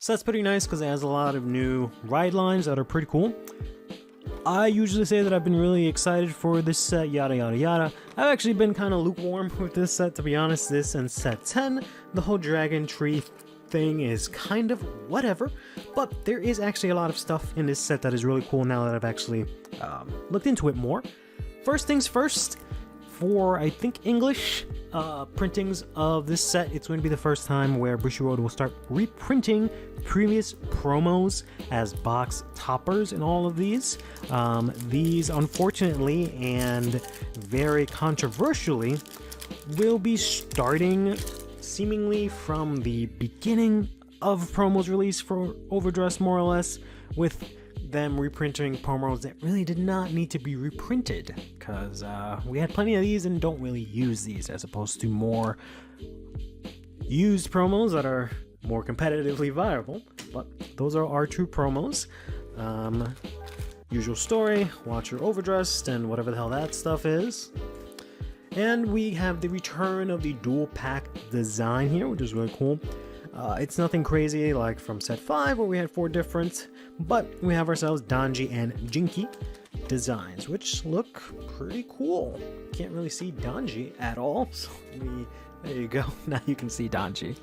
So that's pretty nice because it has a lot of new ride lines that are pretty cool. I usually say that I've been really excited for this set, yada yada yada. I've actually been kind of lukewarm with this set, to be honest. This and set 10, the whole dragon tree thing is kind of whatever, but there is actually a lot of stuff in this set that is really cool now that I've actually looked into it more. First things first, for I think English printings of this set, it's going to be the first time where Bushiroad will start reprinting previous promos as box toppers in all of these. These, unfortunately and very controversially, will be starting seemingly from the beginning of promos release for Overdress, more or less, with them reprinting promos that really did not need to be reprinted, because we had plenty of these and don't really use these, as opposed to more used promos that are more competitively viable. But those are our true promos. Usual story, watch your Overdressed, and whatever the hell that stuff is. And we have the return of the dual pack design here, which is really cool. It's nothing crazy like from set 5 where we had 4 different, but we have ourselves Danji and Jinki designs, which look pretty cool. Can't really see Danji at all, so there you go, now you can see Danji.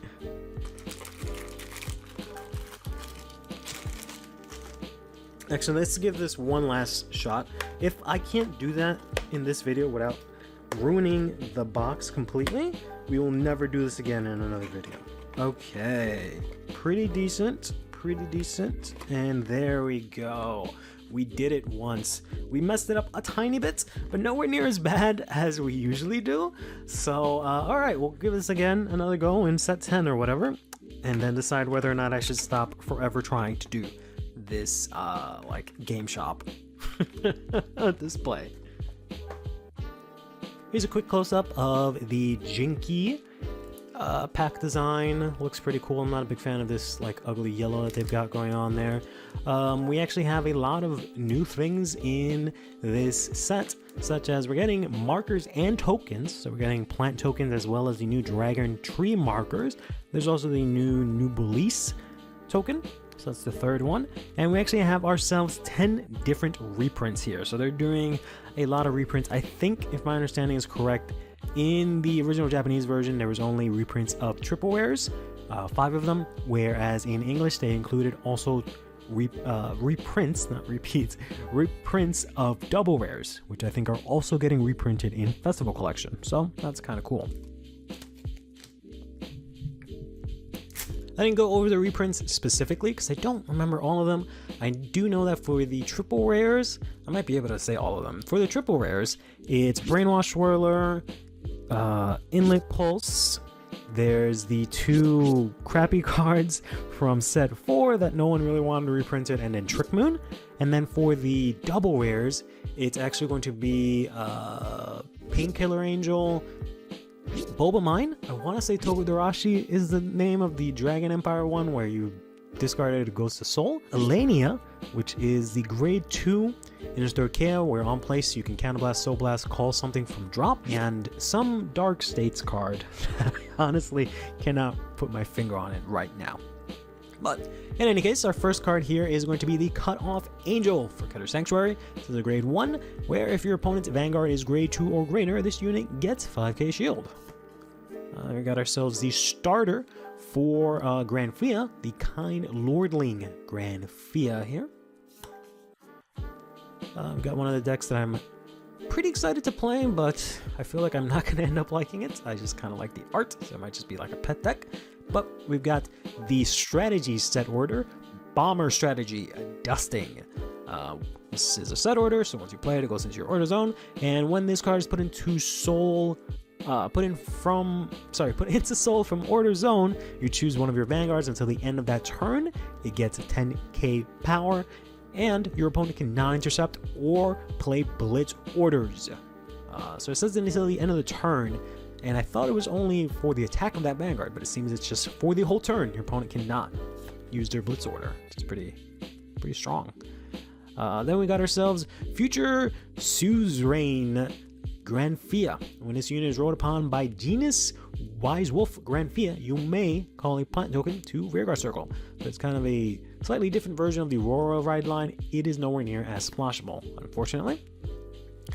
Actually, let's give this one last shot. If I can't do that in this video without ruining the box completely, we will never do this again in another video. Okay, pretty decent, and there we go. We did it once. We messed it up a tiny bit, but nowhere near as bad as we usually do. So, alright, we'll give this again another go in set 10 or whatever, and then decide whether or not I should stop forever trying to do this, like, game shop display. Here's a quick close-up of the Jinki pack design. Looks pretty cool. I'm not a big fan of this like ugly yellow that they've got going on there. We actually have a lot of new things in this set, such as we're getting markers and tokens. So we're getting plant tokens as well as the new dragon tree markers. There's also the new Nubilis token. So that's the third one. And we actually have ourselves 10 different reprints here. So they're doing a lot of reprints. I think, if my understanding is correct, in the original Japanese version, there was only reprints of triple wares, 5 of them, whereas in English, they included also reprints, not repeats, reprints of double rares, which I think are also getting reprinted in Festival Collection. So that's kind of cool. I didn't go over the reprints specifically because I don't remember all of them. I do know that for the triple rares, I might be able to say all of them. For the triple rares, it's Brainwash Swirler, Inlet Pulse, there's the 2 crappy cards from set 4 that no one really wanted to reprint it, and then Trick Moon. And then for the double rares, it's actually going to be Painkiller Angel, Boba Mine. I want to say Togedarashi is the name of the Dragon Empire one where you discarded Ghost of Soul. Elenia, which is the grade 2 Innistor where on place you can Counterblast, Soul Blast, call something from drop, and some Dark States card. I honestly cannot put my finger on it right now. But in any case, our first card here is going to be the Cut Off Angel for Keter Sanctuary. This is a grade 1, where if your opponent's Vanguard is grade 2 or greater, this unit gets 5k shield. We got ourselves the starter for Grand Fia, the Kind Lordling Grand Fia here. We've got one of the decks that I'm pretty excited to play, but I feel like I'm not going to end up liking it. I just kind of like the art, so it might just be like a pet deck. But we've got the Strategy set order, Bomber Strategy Dusting. This is a set order, so once you play it, it goes into your order zone, and when this card is put into Soul, put into Soul from Order Zone, you choose one of your Vanguards until the end of that turn. It gets 10k power, and your opponent can non-intercept or play Blitz orders. So it says until the end of the turn, and I thought it was only for the attack of that Vanguard, but it seems it's just for the whole turn. Your opponent cannot use their Blitz order, which is pretty strong. Then we got ourselves Future Suzerain Granfia. When this unit is rolled upon by Genus Wise Wolf Granfia, you may call a plant token to Rearguard Circle. So it's kind of a slightly different version of the Aurora ride line. It is nowhere near as splashable, unfortunately.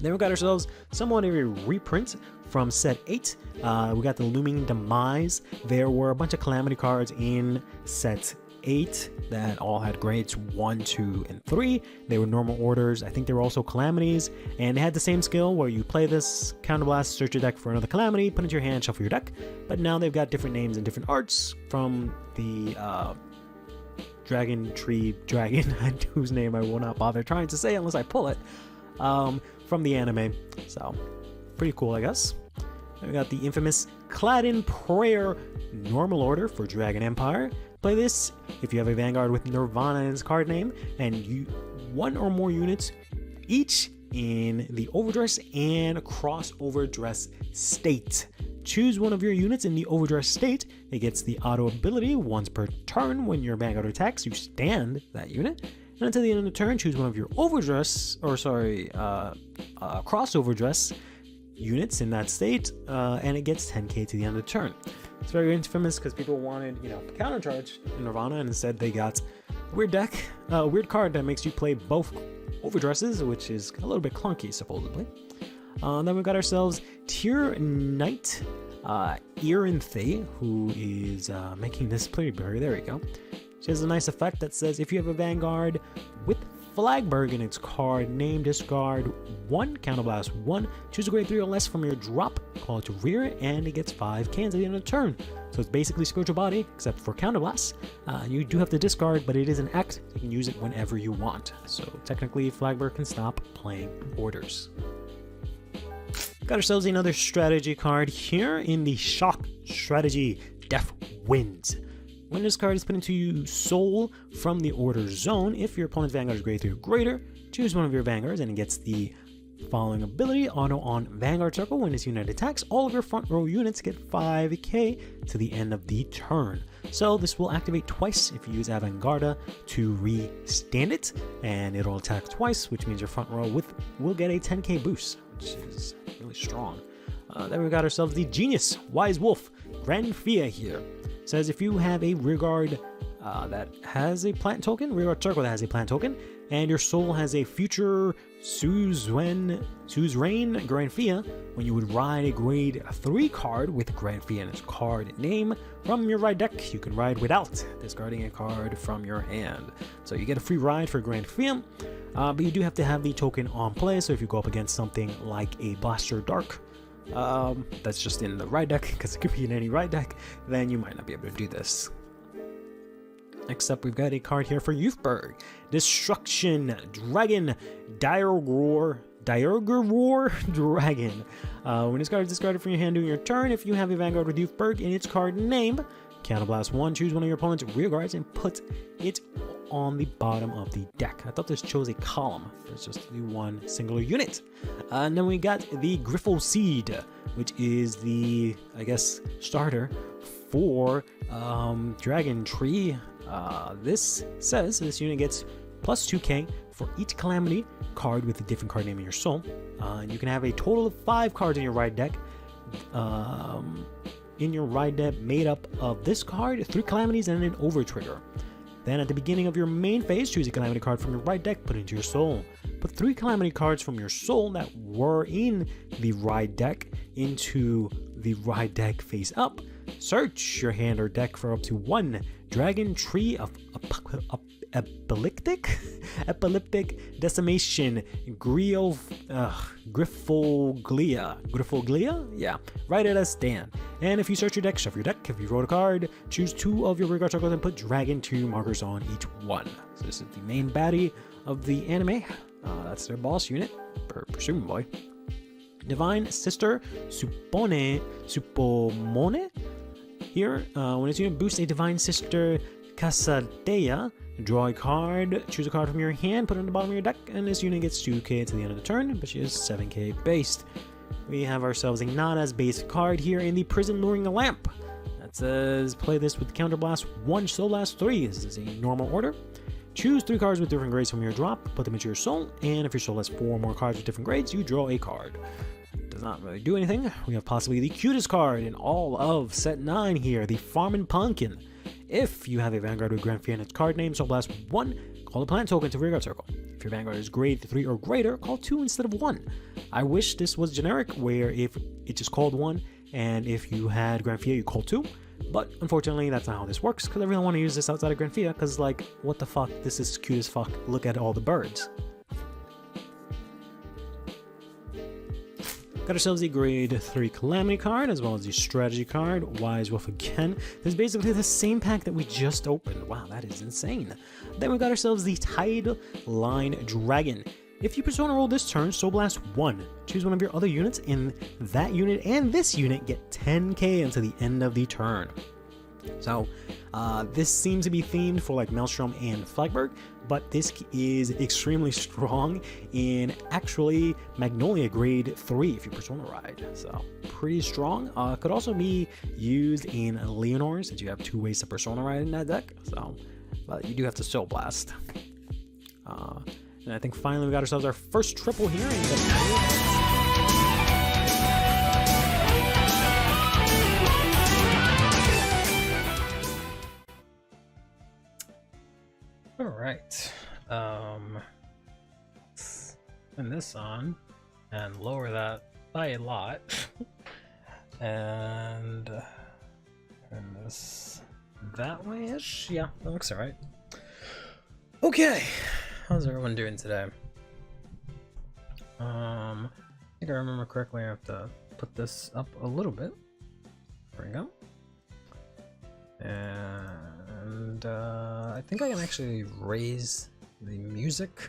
Then we got ourselves somewhat of a reprint from set 8. We got the Looming Demise. There were a bunch of Calamity cards in set 8 that all had grades 1, 2, and 3. They were normal orders. I think they were also Calamities, and they had the same skill where you play this, Counterblast, search your deck for another Calamity, put it into your hand, shuffle your deck. But now they've got different names and different arts from the Dragon Tree Dragon, whose name I will not bother trying to say unless I pull it. From the anime, so pretty cool, I guess. And we got the infamous Clad in Prayer normal order for Dragon Empire. Play this if you have a Vanguard with Nirvana in its card name, and you one or more units each in the overdress and crossover dress state. Choose one of your units in the overdress state. It gets the auto ability once per turn. When your Vanguard attacks, you stand that unit. And until the end of the turn, choose one of your crossover dress units in that state, and it gets 10k to the end of the turn. It's very infamous because people wanted, countercharge in Nirvana, and instead they got a weird card that makes you play both overdresses, which is a little bit clunky, supposedly. Then we got ourselves Tier Knight Erinthe, who is making this pretty blurry. There we go. She has a nice effect that says if you have a Vanguard with Flagberg in its card name, discard 1, counterblast 1, choose a grade 3 or less from your drop, call it to rear, and it gets 5 cans at the end of the turn. So it's basically Spiritual Body, except for counterblast. You do have to discard, but it is an act, so you can use it whenever you want. So technically, Flagberg can stop playing orders. Got ourselves another strategy card here in the Shock Strategy Death Winds. When this card is put into Soul from the Order Zone, if your opponent's Vanguard is grade 3 or greater, choose one of your Vanguards and it gets the following ability. Auto on Vanguard Circle. When this unit attacks, all of your front row units get 5k to the end of the turn. So this will activate twice if you use Avantgarda to re-stand it, and it'll attack twice, which means your front row will get a 10k boost, which is really strong. Then we got ourselves the Genius Wise Wolf Granfia here. Says if you have a Rearguard that has a plant token, Rearguard Circle that has a plant token, and your soul has a future Suzerain Granfia, when you would ride a grade 3 card with Granfia in its card name from your ride deck, you can ride without discarding a card from your hand. So you get a free ride for Granfia, but you do have to have the token on play, so if you go up against something like a Blaster Dark, that's just in the ride deck, because it could be in any ride deck, then you might not be able to do this. Next up, we've got a card here for Youthberg. Destruction Dragon Diargor Dragon. When this card is discarded from your hand during your turn, if you have a Vanguard with Youthberg in its card name, counterblast 1, choose one of your opponent's rearguards and put it on the bottom of the deck. I thought this chose a column. It's just the one singular unit. And then we got the Griffle Seed, which is the, I guess, starter for Dragon Tree. This says this unit gets plus 2k for each Calamity card with a different card name in your soul. You can have a total of 5 cards in your ride deck. Made up of this card, 3 Calamities, and an Overtrigger. Then at the beginning of your main phase, choose a Calamity card from your ride deck, put it into your soul. Put 3 Calamity cards from your soul that were in the ride deck into the ride deck face up. Search your hand or deck for up to 1 Dragon Tree of Epileptic Decimation Griffoglia? Yeah, write it as stand. And if you search your deck, shuffle your deck. If you wrote a card, choose 2 of your Rearguard Circles and put Dragon 2 markers on each one. So this is the main baddie of the anime. That's their boss unit, presumably. Divine Sister Suppomone. Here, when this unit boosts a Divine Sister Casadea, draw a card, choose a card from your hand, put it on the bottom of your deck, and this unit gets 2k to the end of the turn, but she is 7k based. We have ourselves a not as basic card here in the Prison Luring Lamp. That says, play this with Counterblast 1, Soul Blast 3. This is a normal order. Choose 3 cards with different grades from your drop, put them into your soul, and if your soul has 4 more cards with different grades, you draw a card. does not really do anything. We have possibly the cutest card in all of set 9 here, the Farmin' Pumpkin. If you have a Vanguard with Grand Fee in its card name, Soul Blast 1, call the plant token to Rearguard Circle. If your Vanguard is grade 3 or greater, call 2 instead of 1. I wish this was generic, where if it just called 1, and if you had Grand Fee, you call 2. But unfortunately, that's not how this works, because I really want to use this outside of Grand Fee, because, like, what the fuck? This is cute as fuck. Look at all the birds. Got ourselves the grade 3 Calamity card, as well as the strategy card, Wise Wolf again. This is basically the same pack that we just opened. Wow, that is insane. Then we got ourselves the Tide Line Dragon. If you Persona roll this turn, Soul Blast 1. Choose one of your other units, and that unit and this unit get 10k until the end of the turn. So, this seems to be themed for like Maelstrom and Flagberg, but this is extremely strong in actually Magnolia grade 3 if you Persona Ride. So, pretty strong. Could also be used in Leonore, since you have 2 ways to Persona Ride in that deck. So, but you do have to Soul Blast. And I think finally we got ourselves our first triple here. All right. Turn this on and lower that by a lot. And turn this that way-ish. Yeah, that looks all right. Okay. How's everyone doing today? I think I remember correctly, I have to put this up a little bit. There we go. And I think I can actually raise the music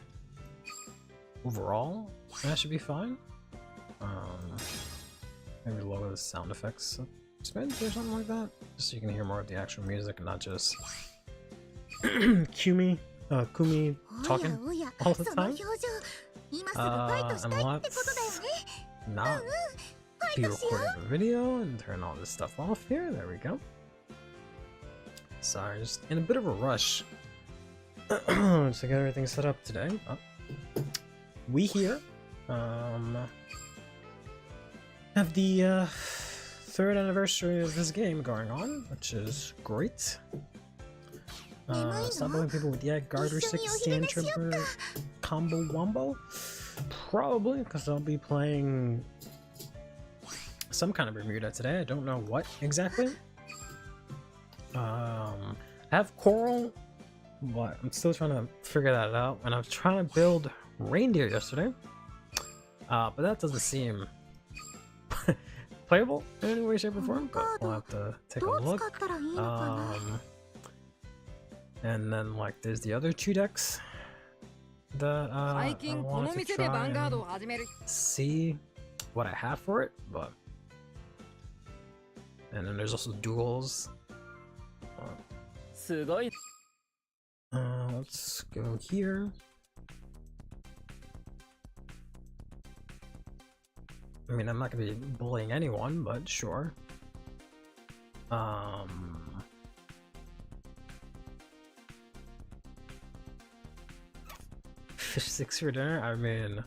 overall. That should be fine. Maybe lower the sound effects a smidge or something like that, just so you can hear more of the actual music and not just Kumi talking all the time. And let's not be recording a video and turn all this stuff off here. There we go. Sorry, just in a bit of a rush to get everything set up today. We here have the 3rd anniversary of this game going on, which is great. Stop building people with the Garter 16 Trooper combo wombo? Probably, because I'll be playing some kind of Bermuda today. I don't know what exactly. I have Coral, but I'm still trying to figure that out. And I was trying to build Reindeer yesterday, but that doesn't seem playable in any way, shape, or form. But we'll have to take a look. And then, like, there's the other 2 decks that I want to try and see what I have for it, but... And then there's also duels. Let's go here. I mean, I'm not going to be bullying anyone, but sure. Fish sticks for dinner? I mean,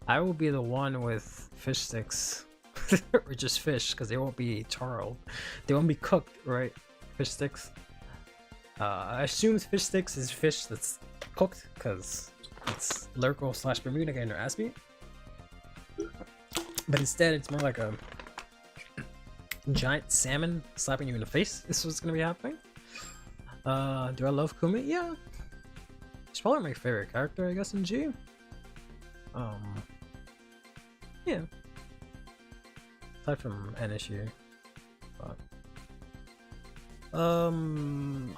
I will be the one with fish sticks. Or just fish, because they won't be charred. They won't be cooked, right? Fish sticks. I assume fish sticks is fish that's cooked, because it's Lurko / Bermuda getting their ass beat. But instead, it's more like a giant salmon slapping you in the face. This is what's going to be happening. Do I love Kumi? Yeah. She's probably my favorite character, I guess, in G. Yeah. Aside from Enishi. But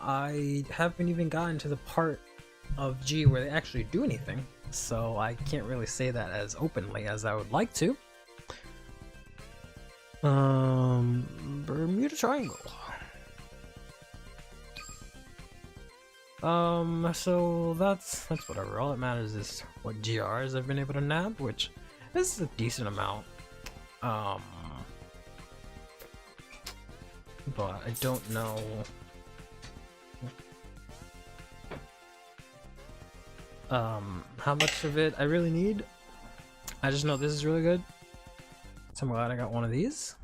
I haven't even gotten to the part of G where they actually do anything, so I can't really say that as openly as I would like to. Bermuda Triangle. So that's whatever. All that matters is what GRs I've been able to nab, which is a decent amount. But I don't know how much of it I really need. I just know this is really good. I'm glad I got one of these.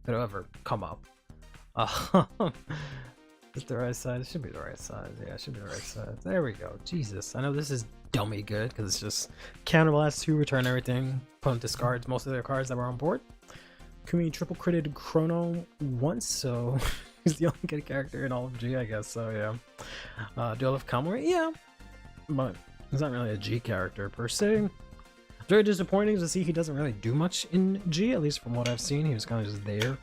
It'll ever come up. Is it the right size? It should be the right size. Yeah, it should be the right size. There we go. Jesus, I know this is dummy good because it's just counterblast 2, return everything, opponent discards most of their cards that were on board. Gimme triple critted Chrono once, so he's the only good character in all of G, I guess. So yeah. Duel of Kamui, yeah, but he's not really a G character per se. Very disappointing to see he doesn't really do much in G, at least from what I've seen. He was kind of just there,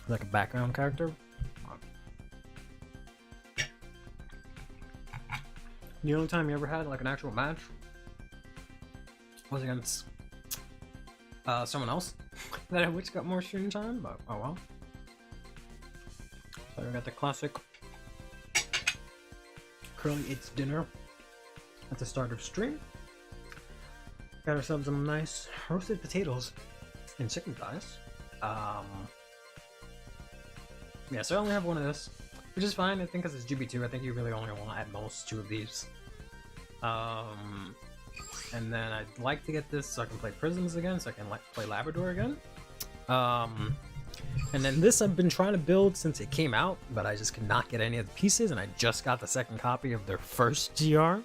like a background character. The only time you ever had like an actual match was against someone else that which got more screen time, but oh well. So we got the classic Curly eats dinner at the start of stream. Got ourselves some nice roasted potatoes and chicken thighs. Yeah, so I only have one of this, which is fine. I think because it's GB2, I think you really only want at most 2 of these. And then I'd like to get this so I can play Prisms again, so I can play Labrador again. And then this I've been trying to build since it came out, but I just could not get any of the pieces, and I just got the second copy of their first GR.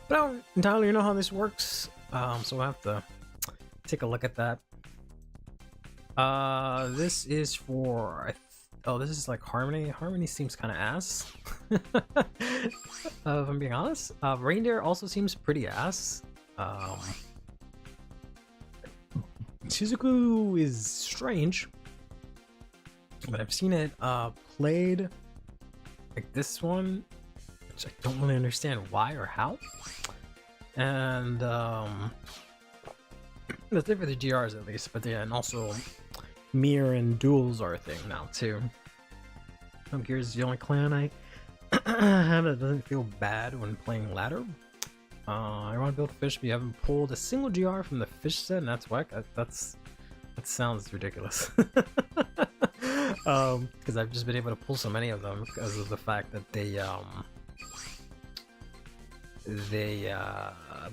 But I don't entirely know how this works, so we'll have to take a look at that. This is for... Oh, this is like Harmony. Harmony seems kind of ass. If I'm being honest. Reindeer also seems pretty ass. Shizuku is strange, but I've seen it played like this one, which I don't really understand why or how. And that's it for the GRs at least, but yeah, and also mirror and duels are a thing now too. Gears is the only clan I have that doesn't feel bad when playing ladder. I want to build a fish, but you haven't pulled a single GR from the fish set, and that's whack. That sounds ridiculous. Because I've just been able to pull so many of them because of the fact that they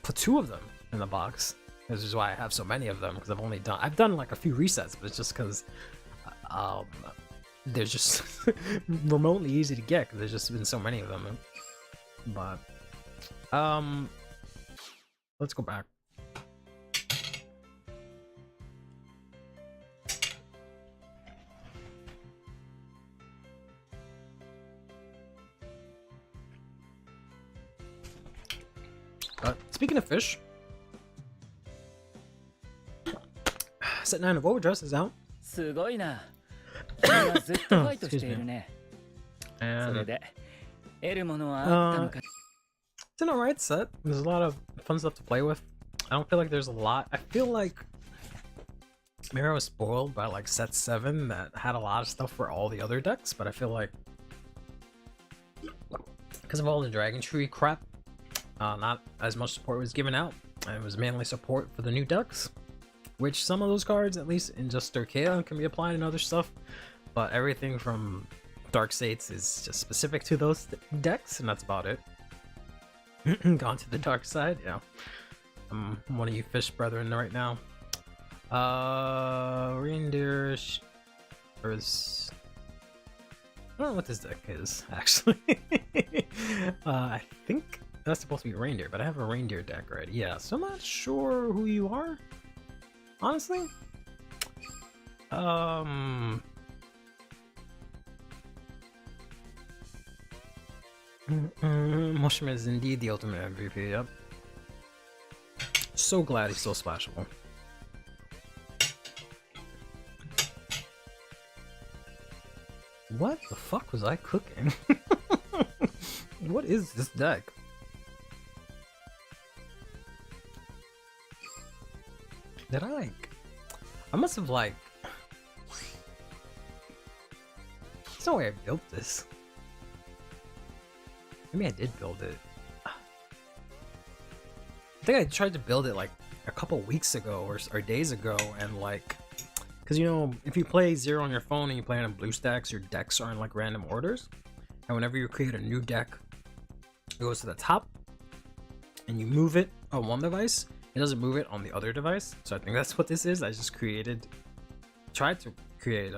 put 2 of them in the box. This is why I have so many of them, because I've done like a few resets, but it's just because they're just remotely easy to get because there's just been so many of them. But let's go back. Speaking of fish, set 9 of Overdress is out. Excuse me. And it's an alright set. There's a lot of fun stuff to play with. I don't feel like there's a lot. I feel like maybe I was spoiled by like set 7 that had a lot of stuff for all the other decks, but I feel like because of all the Dragon Tree crap, not as much support was given out, and it was mainly support for the new decks, which some of those cards, at least in just Archaea, can be applied in other stuff, but everything from Dark States is just specific to those decks, and that's about it. Gone to the dark side, yeah. I'm one of you fish brethren right now. Reindeer is... I don't know what this deck is, actually. I think that's supposed to be reindeer, but I have a reindeer deck already. Yeah, so I'm not sure who you are, honestly. Mushroom is indeed the ultimate MVP, yep. So glad he's so splashable. What the fuck was I cooking? What is this deck? Did I must have like... There's no way I built this. Maybe I did build it. I think I tried to build it like a couple weeks ago or days ago, and like, because you know, if you play Zero on your phone and you play on BlueStacks, your decks are in like random orders, and whenever you create a new deck It goes to the top, and you move it on one device. It doesn't move it on the other device. So I think that's what this is. I just tried to create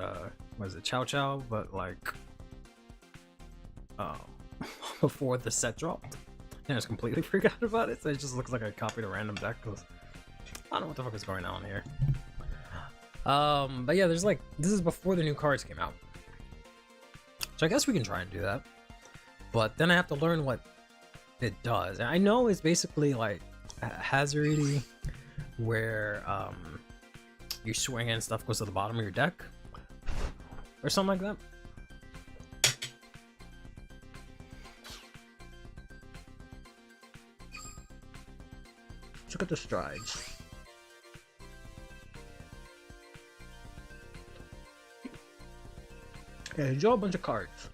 what is it, Chow Chow, but like before the set dropped, and I just completely forgot about it. So it just looks like I copied a random deck because I don't know what the fuck is going on here. But yeah, there's like, this is before the new cards came out, so I guess we can try and do that. But then I have to learn what it does. And I know it's basically like hazardy, where you swing and stuff goes to the bottom of your deck or something like that. Let's look at the strides. Okay, you draw a bunch of cards.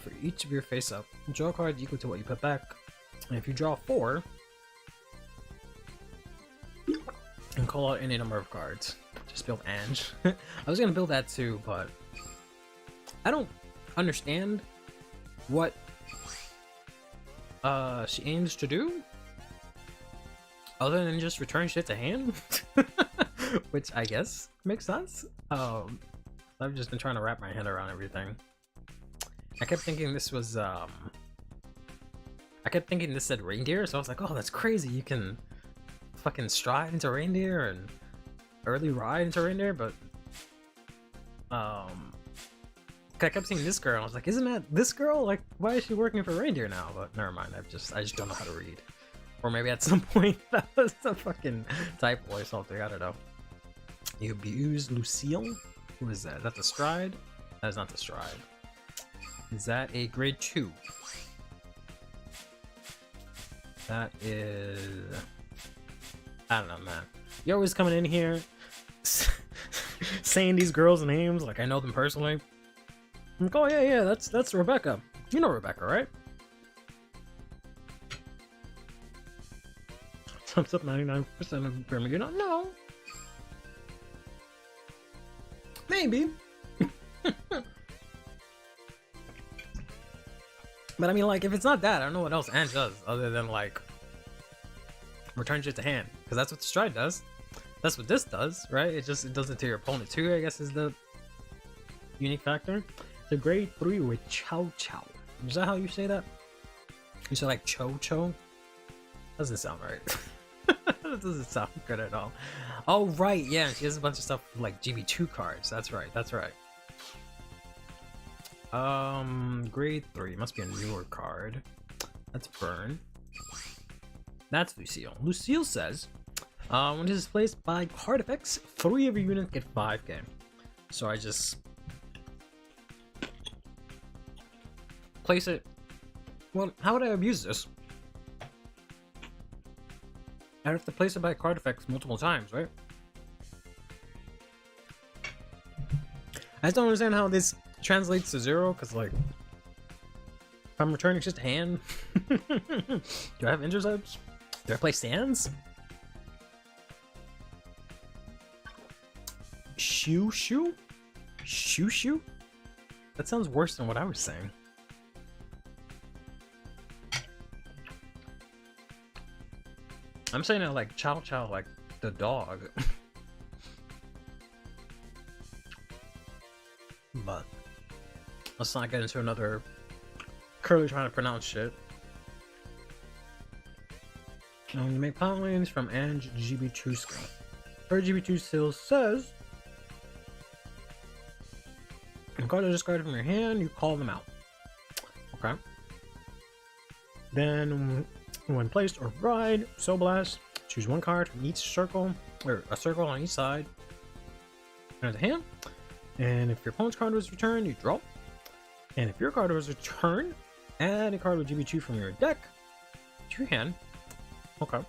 For each of your face up, draw a card equal to what you put back. And if you draw 4, and call out any number of cards. Just build Ange. I was gonna build that too, but I don't understand what she aims to do, other than just return shit to hand. Which I guess makes sense. I've just been trying to wrap my head around everything. I kept thinking this was I kept thinking this said reindeer, so I was like, oh, that's crazy, you can fucking stride into reindeer and early ride into reindeer. But I kept seeing this girl and I was like, isn't that this girl? Like, why is she working for reindeer now? But never mind, I just don't know how to read. Or maybe at some point that was a fucking typo or something, I don't know. You abused Lucille? Who is that? Is that the stride? That is not the stride. Is that a grade 2? That is... I don't know, man. You're always coming in here saying these girls' names like I know them personally. I'm like, oh yeah, that's Rebecca. You know Rebecca, right? Sums up 99% of pyramid. You don't know. Maybe. But I mean, like, if it's not that, I don't know what else Ange does other than like return shit to hand, because that's what the stride does. That's what this does, right? It does it to your opponent too, I guess, is the unique factor. It's a grade 3 with Chow Chow. Is that how you say that? You say like Cho Cho? Doesn't sound right. That doesn't sound good at all. Oh right, yeah, she has a bunch of stuff like GB2 cards. That's right, that's right. Grade 3 must be a newer card. That's Burn. That's Lucille. Lucille says, when this is placed by card effects, 3 of your units get 5k. So I just place it. Well, how would I abuse this? I have to place it by card effects multiple times, right? I just don't understand how this translates to 0, because like, if I'm returning just a hand, do I have intercepts? Do I play stands? Shoo shoo? Shoo shoo? That sounds worse than what I was saying. I'm saying it like Chow Chow, like the dog. But let's not get into another Curly trying to pronounce shit. You make pot lanes from Ange GB2 skill. Her GB2 skill says, when cards are discarded from your hand, you call them out. Okay. Then, when placed or ride, Soul Blast, choose one card from each circle, or a circle on each side, enter the hand. And if your opponent's card was returned, you draw. And if your card was returned, add a card with GB2 from your deck to your hand. Okay.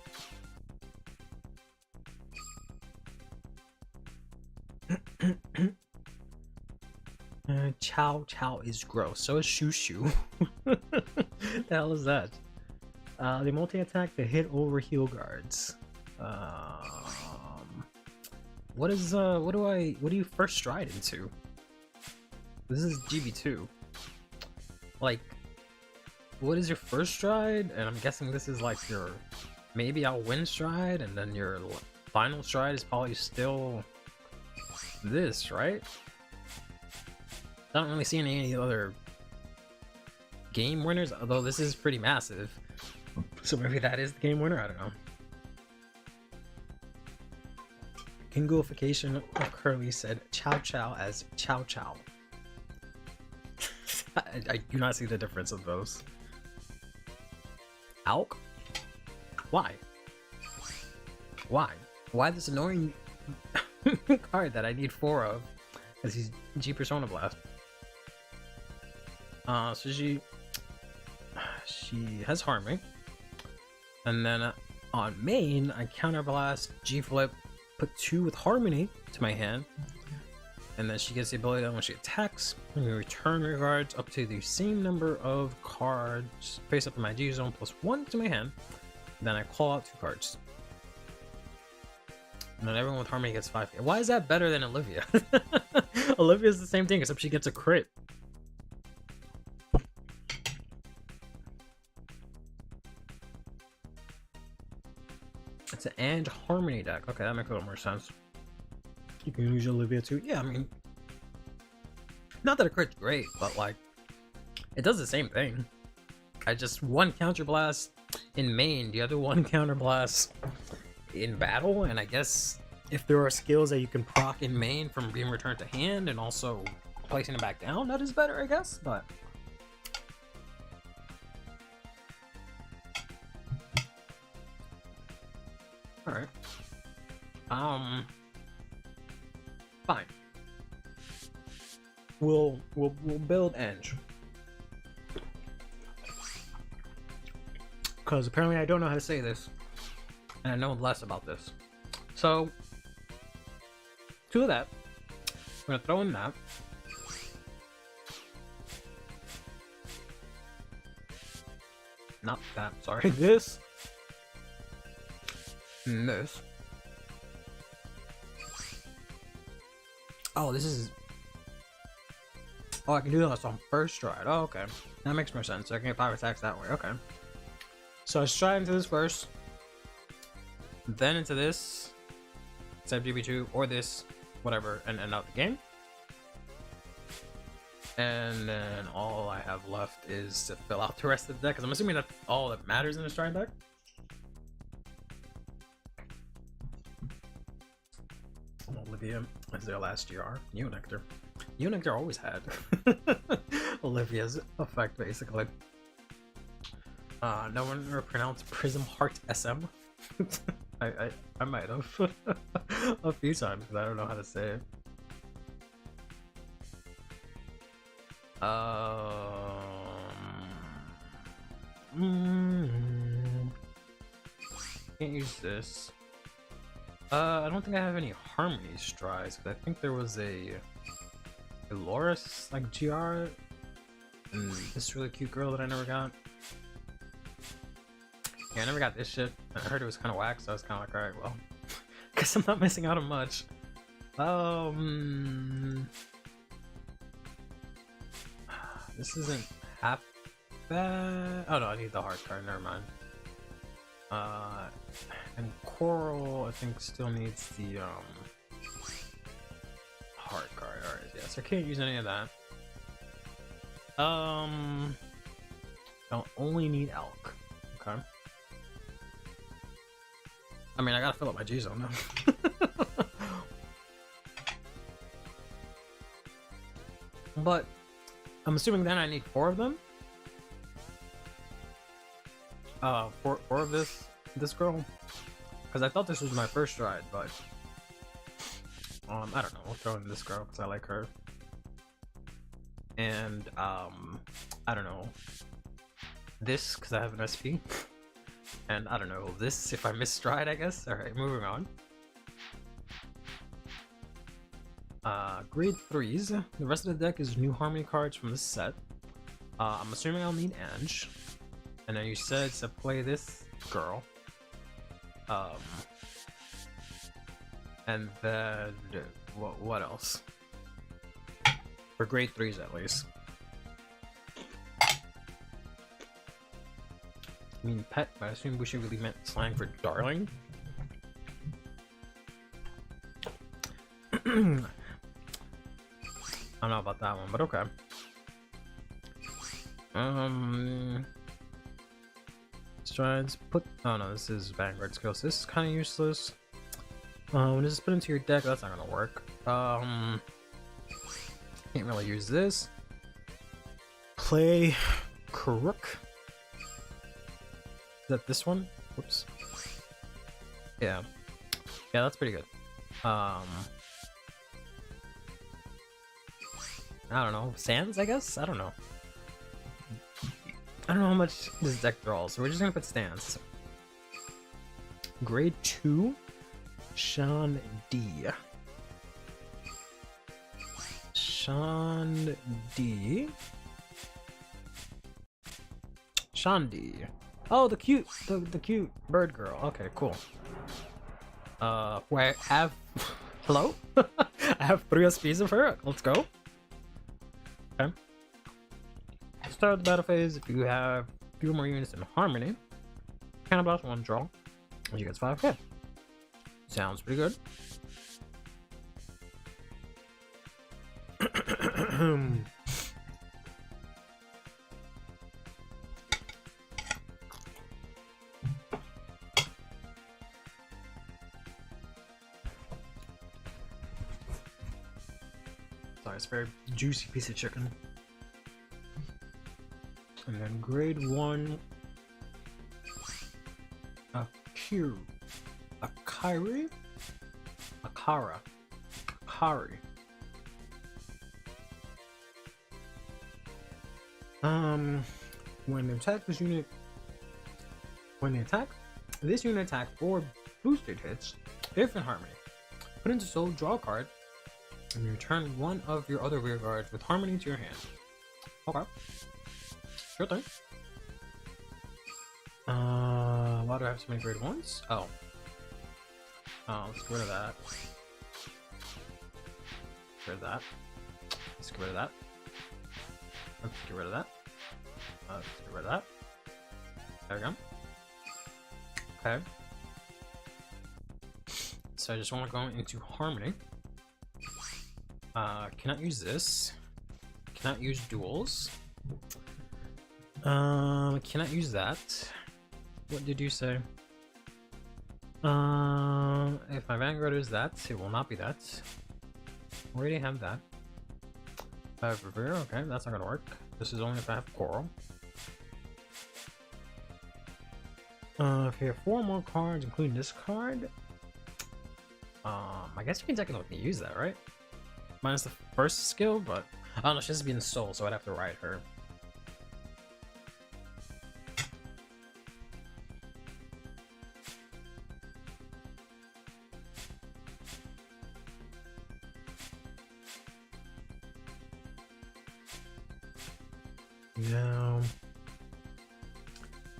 Chow Chow is gross. So is Shoo Shoo. The hell is that? They multi-attack the hit over heal guards. what do you first stride into? This is GB2. Like, what is your first stride? And I'm guessing this is like your maybe I'll win stride, and then your final stride is probably still this, right? I don't really see any other game winners, although this is pretty massive. So maybe that is the game winner, I don't know. Kingoification of Curly said chow chow as chow chow. I do not see the difference of those. Alk? Why? Why? Why this annoying card that I need 4 of? Because he's G Persona Blast. So she has Harmony. And then on main, I Counterblast, G Flip, put 2 with Harmony to my hand. And then she gets the ability that when she attacks, when you return regards up to the same number of cards face up in my G zone plus 1 to my hand. Then I call out 2 cards. And then everyone with Harmony gets 5. Why is that better than Olivia? Olivia's the same thing, except she gets a crit. It's an and Harmony deck. Okay, that makes a little more sense. You can use Olivia too. Yeah, I mean, not that a crit's great, but like, it does the same thing. I just one counterblast in main, the other one counterblast in battle, and I guess if there are skills that you can proc in main from being returned to hand and also placing it back down, that is better, I guess, but... Alright. Fine. We'll build Eng. Because apparently I don't know how to say this. And I know less about this. So, 2 of that. I'm gonna throw in that. Not that, sorry. This. And this. Oh, this is... Oh, I can do this on first stride. Oh, okay. That makes more sense. I can get 5 attacks that way. Okay. So I stride into this first. Then into this. Except GB2 or this. Whatever. And end out the game. And then all I have left is to fill out the rest of the deck. Because I'm assuming that's all that matters in a stride deck. Olivia is their last GR. Neonectar. Neonectar always had Olivia's effect, basically. No one ever pronounced Prism Heart SM. I might have a few times, because I don't know how to say it. Can't use this. I don't think I have any Harmony strides, but I think there was a Loris like GR and this really cute girl that I never got. Yeah, I never got this shit. I heard it was kind of whack, so I was kind of like, alright, well, guess I'm not missing out on much. This isn't half bad. Oh no, I need the heart card, never mind. And Coral, I think, still needs the heart card. Alright, yeah, so I can't use any of that. I'll only need Elk. Okay. I mean, I gotta fill up my G zone now. But I'm assuming then I need 4 of them. 4 of this girl, because I thought this was my first stride, but I don't know. We'll throw in this girl because I like her, and I don't know, this because I have an SP, and I don't know, this if I miss stride, I guess. All right, moving on. Grade 3s. The rest of the deck is new Harmony cards from this set. I'm assuming I'll need Ange. And then you said to play this girl. And then what else? For grade 3s at least. I mean pet, but I assume Bushy really meant slang for darling. I don't know about that one, but okay. Strides put. Oh no, this is Vanguard skills. This is kind of useless. When this is put into your deck, that's not gonna work. Can't really use this. Play Crook. Is that this one? Whoops. Yeah, that's pretty good. I don't know. Sands, I guess? I don't know. I don't know how much this deck draws, so we're just gonna put Stance. Grade 2, Sean D. Sean D. Sean D. Oh, the cute bird girl. Okay, cool. Where I have hello? I have 3 SPs of her. Let's go. Okay. Start the battle phase. If you have 2 more units in Harmony, kind of blast 1 draw. You get 5k. Sounds pretty good. Sorry, it's a very juicy piece of chicken. And then grade 1, Akari? Akari. When this unit attack or boosted hits, if in Harmony, put into soul, draw a card, and you return 1 of your other rear guards with Harmony to your hand. Okay. Sure thing. Why do I have so many grade 1s? Oh. Let's get rid of that. Get rid of that. Let's get rid of that. Let's get rid of that. Let's get rid of that. There we go. Okay. So I just want to go into Harmony. Cannot use this. Cannot use duels. Cannot use that. What did you say? If my Vanguard is that, it will not be that. Already have that. I have Revere, okay, that's not gonna work. This is only if I have Coral. If you have 4 more cards, including this card, I guess you can technically use that, right? Minus the first skill, but I don't know, she has to be in Soul, so I'd have to ride her. Now,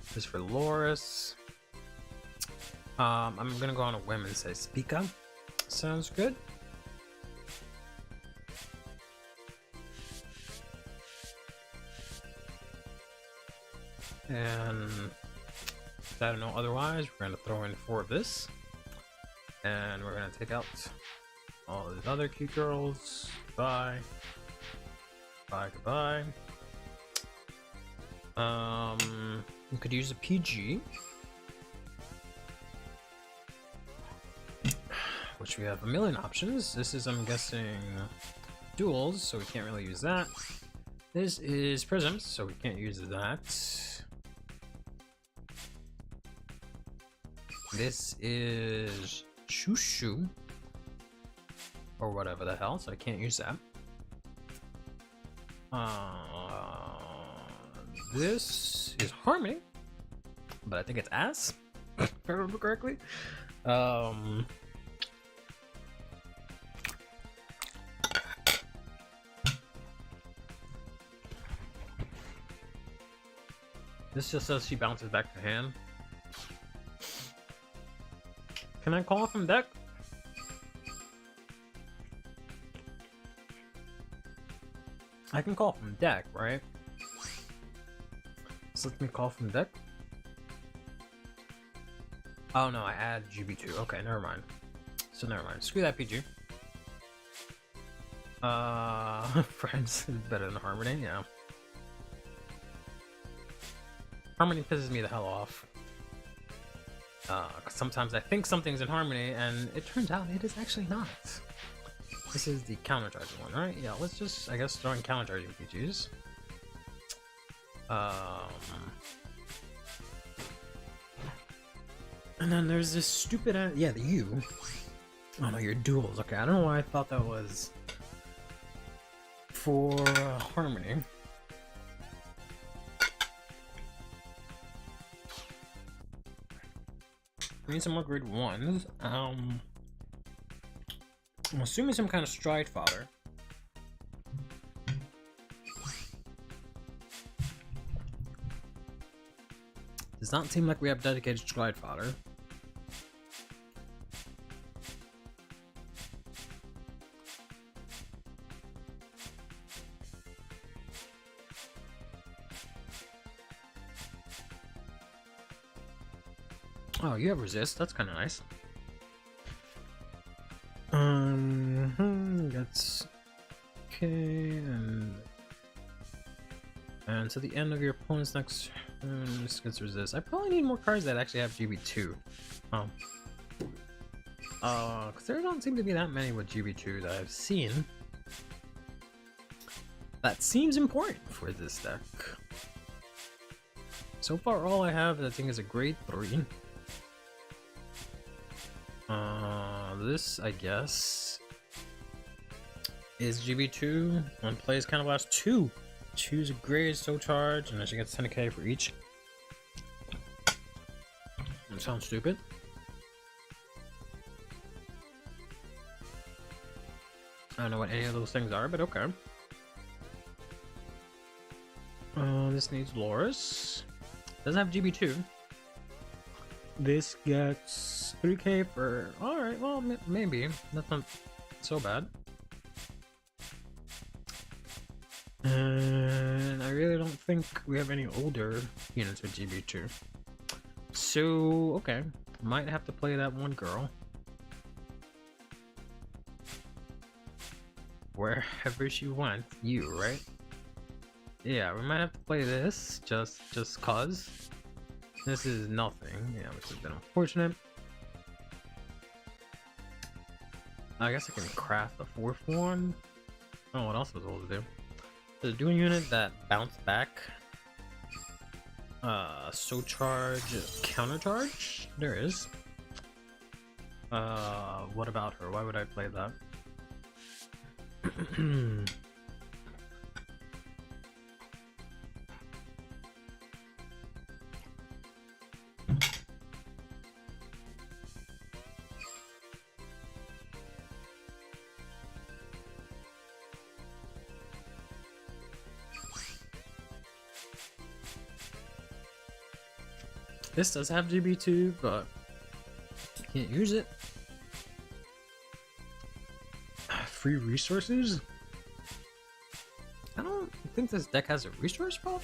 this is for Loris. I'm gonna go on a whim and say Speak Up. Sounds good. And if I don't know otherwise, we're gonna throw in 4 of this, and we're gonna take out all these other cute girls. Goodbye. Bye. Goodbye. We could use a PG, which we have a million options. This is, I'm guessing, duels, so we can't really use that. This is prisms, so we can't use that. This is Shushu, or whatever the hell, so I can't use that. This is Harmony, but I think it's ass, if I remember correctly. This just says she bounces back to hand. Can I call from deck? I can call from deck, right? So let me call from deck. Oh no, I add GB2. Okay, never mind. So never mind. Screw that PG. Friends is better than Harmony, yeah. Harmony pisses me the hell off. 'Cause sometimes I think something's in Harmony, and it turns out it is actually not. This is the countercharging one, right? Yeah, let's just, I guess, throw in countercharging PGs. And then there's this stupid, yeah, the U. Oh no, your duels. Okay, I don't know why I thought that was for Harmony. We need some more grade 1s. I'm assuming some kind of stride fodder. Does not seem like we have dedicated stride fodder. Oh, you have resist. That's kind of nice. That's okay. And to the end of your opponent's next turn, this gets resist. I probably need more cards that actually have GB2. Because there don't seem to be that many with GB2 that I've seen. That seems important for this deck. So far, all I have, I think, is a grade 3. This, I guess, is GB2. One plays kind of last 2. Choose a grade, so charge, and then she gets 10k for each. That sounds stupid. I don't know what any of those things are, but okay. This needs Loris. Doesn't have GB2. This gets 3k for... Alright, well, maybe. That's not so bad. And I really don't think we have any older units with GB2. So, okay. Might have to play that one girl. Wherever she went. You, right? Yeah, we might have to play this, just cause. This is nothing, yeah, which has been unfortunate. I guess I can craft a 4th one. Oh, what else was I supposed to do? So do a unit that bounce back. So charge, counter charge? There is. What about her? Why would I play that? This does have GB2, but can't use it. Free resources? I don't think this deck has a resource pop.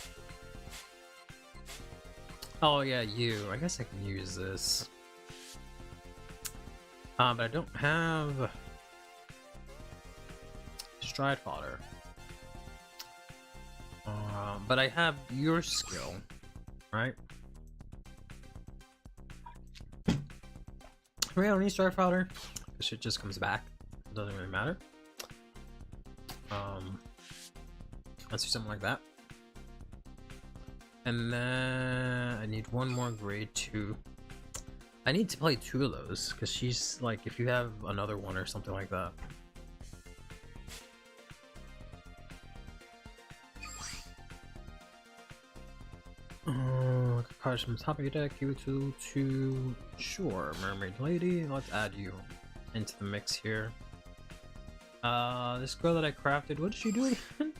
Oh yeah, you. I guess I can use this. But I don't have stride fodder. But I have your skill, right? I don't need stride fodder. This shit just comes back. It doesn't really matter. Let's do something like that. And then I need one more grade 2. I need to play 2 of those because she's like, if you have another one or something like that. Cards from the top of your deck, you to sure, Mermaid Lady. Let's add you into the mix here. This girl that I crafted, what did she do again?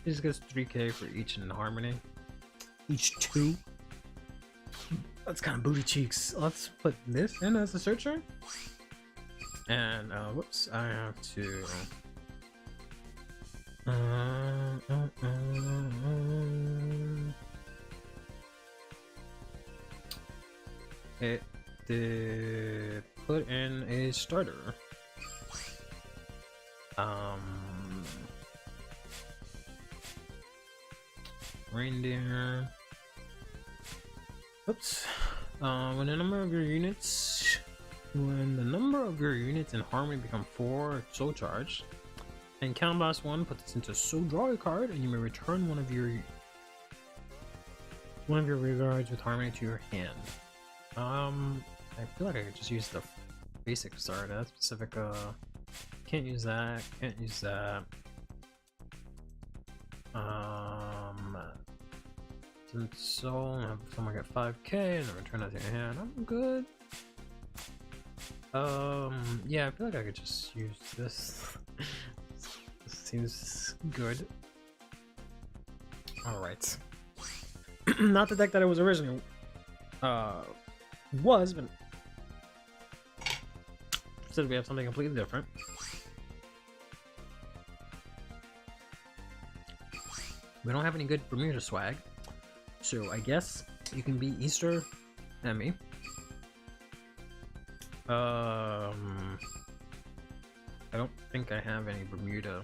She just gets 3k for each in Harmony. Each 2. That's kind of booty cheeks. Let's put this in as a searcher. And whoops, I have to It did put in a starter. Reindeer. Oops. When the number of your units in Harmony become 4 soul charged, and Count Blast 1 put this into soul draw a card, and you may return one of your regards with Harmony to your hand. I feel like I could just use the basic starter. That specific can't use that, can't use that. So have someone get 5k and then return that to your hand. I'm good. Yeah, I feel like I could just use this. This seems good. Alright. Not the deck that it was originally but instead we have something completely different. We don't have any good Bermuda swag, so I guess you can be Easter Emmy. I don't think I have any Bermuda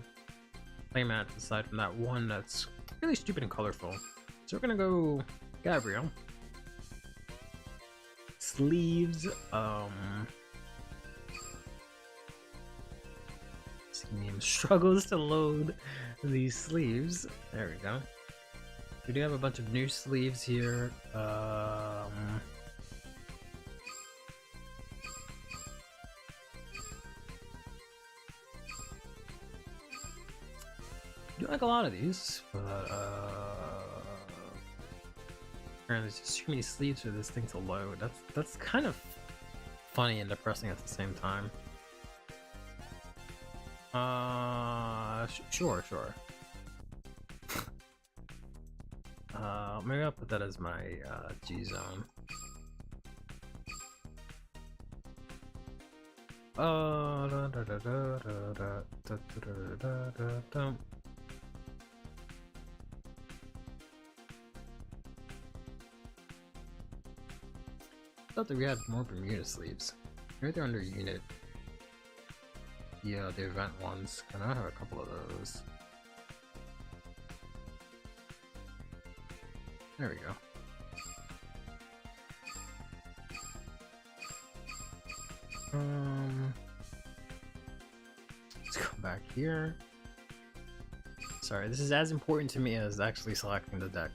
playmats aside from that one that's really stupid and colorful. So we're gonna go Gabriel. Sleeves, Game struggles to load these sleeves. There we go. We do have a bunch of new sleeves here. I do like a lot of these, but apparently there's just too many sleeves for this thing to load. That's kind of funny and depressing at the same time. Sure. Maybe I'll put that as my G zone. I thought that we had more Bermuda sleeves. Right there under unit. Yeah, the event ones, and I have a couple of those. There we go. Let's go back here. Sorry, this is as important to me as actually selecting the deck.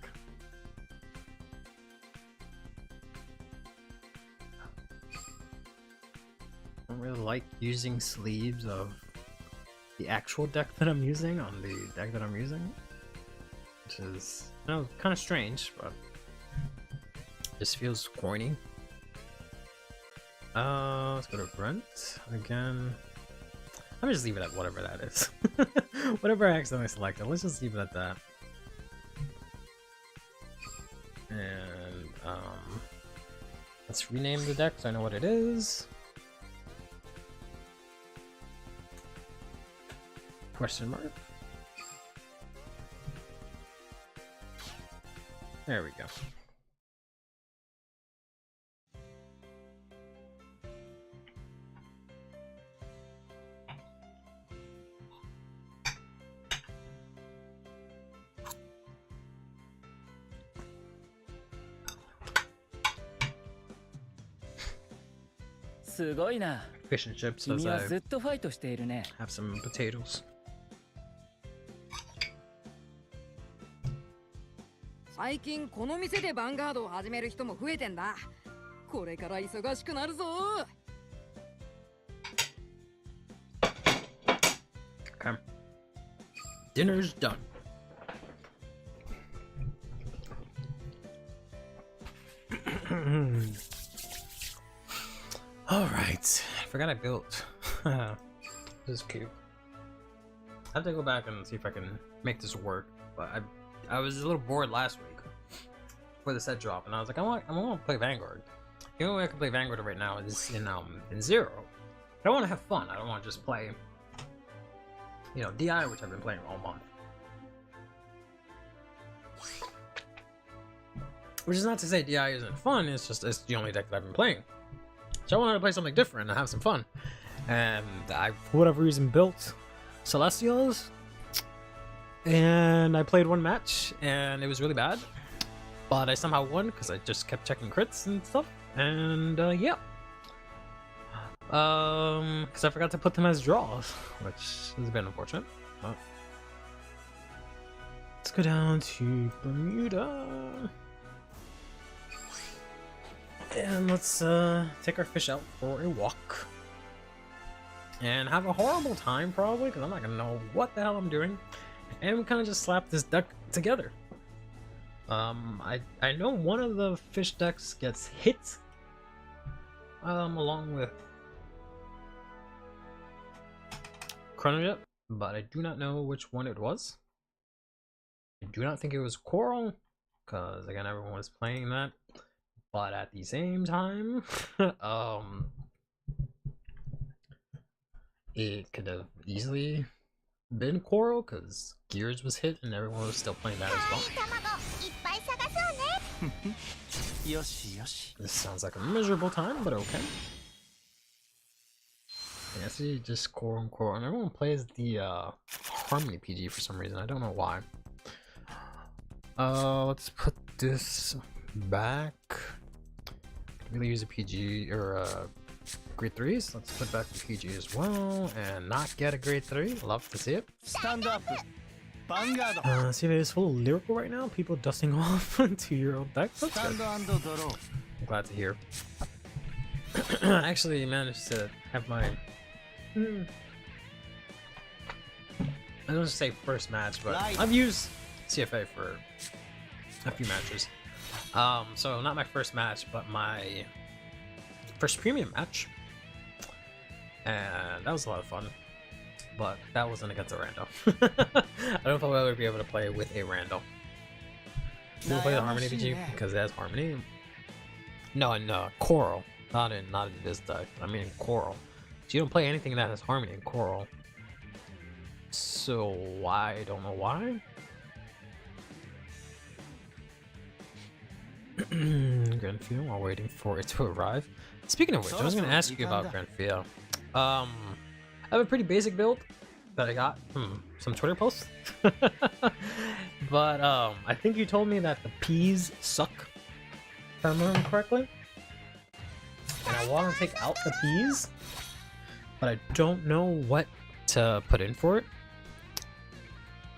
I don't really like using sleeves of the actual deck that I'm using on the deck that I'm using, which is, you know, kind of strange, but just feels corny. Let's go to Brent again. I'm just leave it at whatever that is. Whatever I accidentally selected, let's just leave it at that. And let's rename the deck so I know what it is. Question mark. There we go. Fish and chips as I have some potatoes. 最近この店でヴァンガードを始める人も増えてんだ。これから忙しくなるぞ。Okay. Dinner's done. Alright. I forgot I built. This is cute. I have to go back and see if I can make this work, but I was a little bored last week for the set drop, and I was like, I want to play Vanguard. The only way I can play Vanguard right now is in Zero. But I want to have fun. I don't want to just play, you know, DI, which I've been playing all month. Which is not to say DI isn't fun, it's just it's the only deck that I've been playing. So I wanted to play something different and have some fun. And I, for whatever reason, built Celestials. And I played one match, and it was really bad. But I somehow won, because I just kept checking crits and stuff. And, yeah. Because I forgot to put them as draws, which is a bit unfortunate. But let's go down to Bermuda. And let's take our fish out for a walk. And have a horrible time, probably, because I'm not going to know what the hell I'm doing. And we kind of just slap this deck together. I know one of the fish decks gets hit. Along with Chronojet, but I do not know which one it was. I do not think it was Coral, because again everyone was playing that. But at the same time, it could have easily been Coral, because Gears was hit and everyone was still playing that as well. This sounds like a miserable time, but okay. Yeah, see, just Coral and Coral, and everyone plays the Harmony PG for some reason. I don't know why. Let's put this back. Could really use a PG or grade 3s. Let's put back the PG as well, and not get a grade 3. Love to see it. Stand up, Vanguard. See if it is full of lyrical right now. People dusting off 2-year-old decks. That's good. I'm glad to hear. I actually managed to have my I don't want to say first match, but I've used CFA for a few matches. So not my first match, but my first premium match, and that was a lot of fun. But that wasn't against a rando. I don't know if I'll ever be able to play with a rando. We'll play the Harmony PG because it has Harmony. No, Coral. Not in this deck. I mean Coral. So you don't play anything that has Harmony in Coral. So I don't know why. Granfio, while waiting for it to arrive. Speaking of which, I was going to ask you about Granfio. I have a pretty basic build that I got from some Twitter posts. But I think you told me that the peas suck, if I remember correctly. And I want to take out the peas, but I don't know what to put in for it.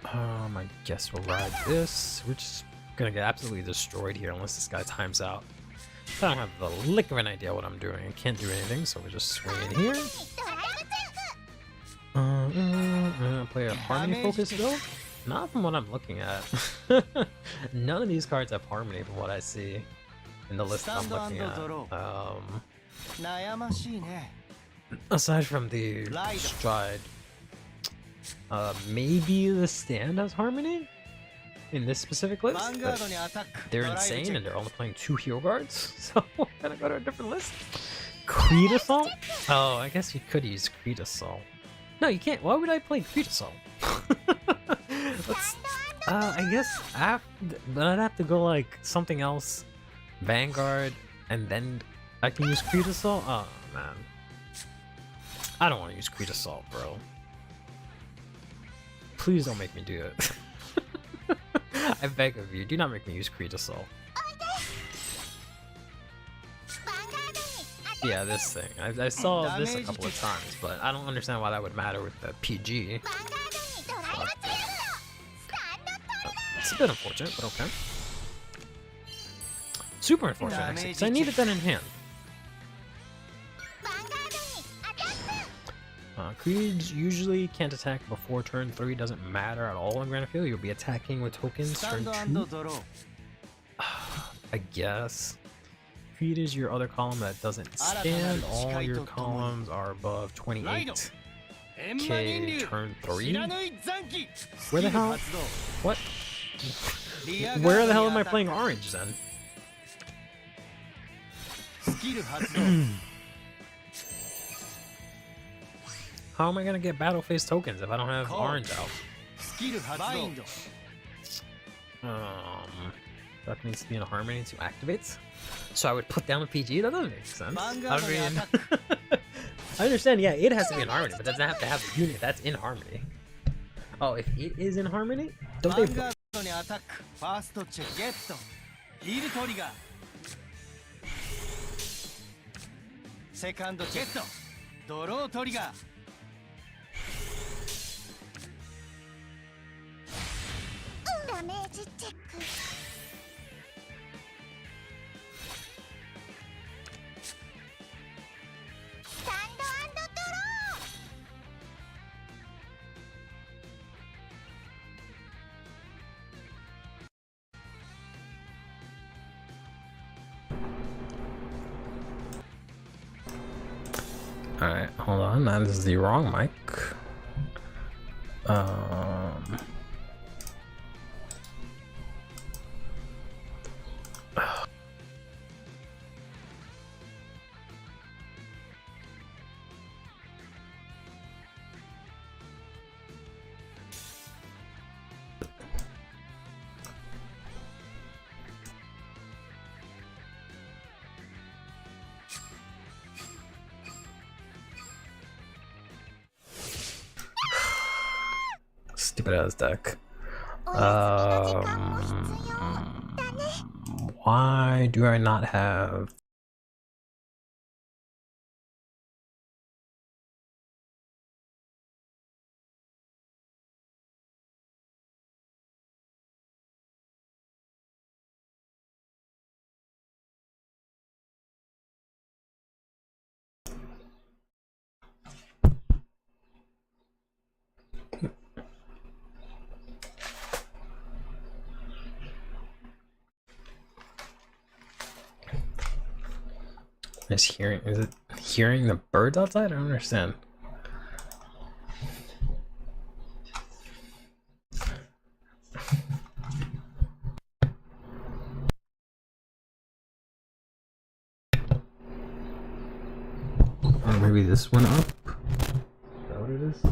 I guess we'll ride this. We're just gonna get absolutely destroyed here unless this guy times out. I don't have the lick of an idea what I'm doing. I can't do anything, so we're just swinging here. I'm gonna play a Harmony focus build. Not from what I'm looking at. None of these cards have Harmony from what I see in the list I'm looking at. Aside from the Stride, maybe the Stand has Harmony in this specific list, but they're insane and they're only playing 2 hero guards, so we're gonna go to a different list. Creed Assault? Oh, I guess you could use Creed Assault. No, you can't. Why would I play Creed Assault? Let's, I guess I'd have to go like something else, Vanguard, and then I can use Creed Assault? Oh, man. I don't want to use Creed Assault, bro. Please don't make me do it. I beg of you, do not make me use Creed Assault. Yeah, this thing. I saw this a couple of times, but I don't understand why that would matter with the PG. It's a bit unfortunate, but okay. Super unfortunate, actually, because I needed that in hand. Creeds usually can't attack before turn 3, doesn't matter at all in Granafil. You'll be attacking with tokens turn 2. I guess. Creed is your other column that doesn't stand. All your columns are above 28. Okay, turn 3? Where the hell? What? Where the hell am I playing orange then? How am I gonna get battle phase tokens if I don't have orange out? Duck needs to be in harmony to activate. So I would put down the PG? That doesn't make sense. I Vanguard mean, attack. I understand, yeah, it has to be in harmony, but doesn't have to have a unit that's in harmony. Oh, if it is in harmony? Don't they... ヴァンガードにアタック。ファーストチェックゲット。ヒールトリガー。セカンドチェックゲット。ドロートリガー。ダメージチェック。スタンド&ドロー。Alright, hold on, that is the wrong mic. Stupid ass deck. Why do I not have... Is it hearing the birds outside? I don't understand. Or maybe this one up? Is that what it is?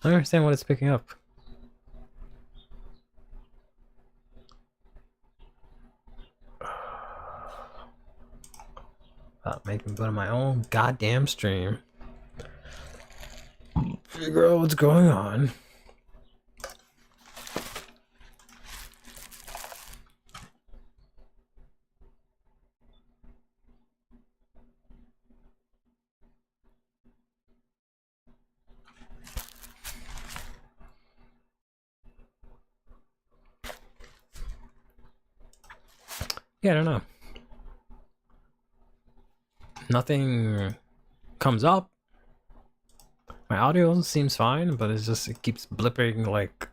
I don't understand what it's picking up. About making me go to my own goddamn stream. Figure out what's going on. Yeah, I don't know. Nothing comes up. My audio seems fine, but it's just, it keeps blipping like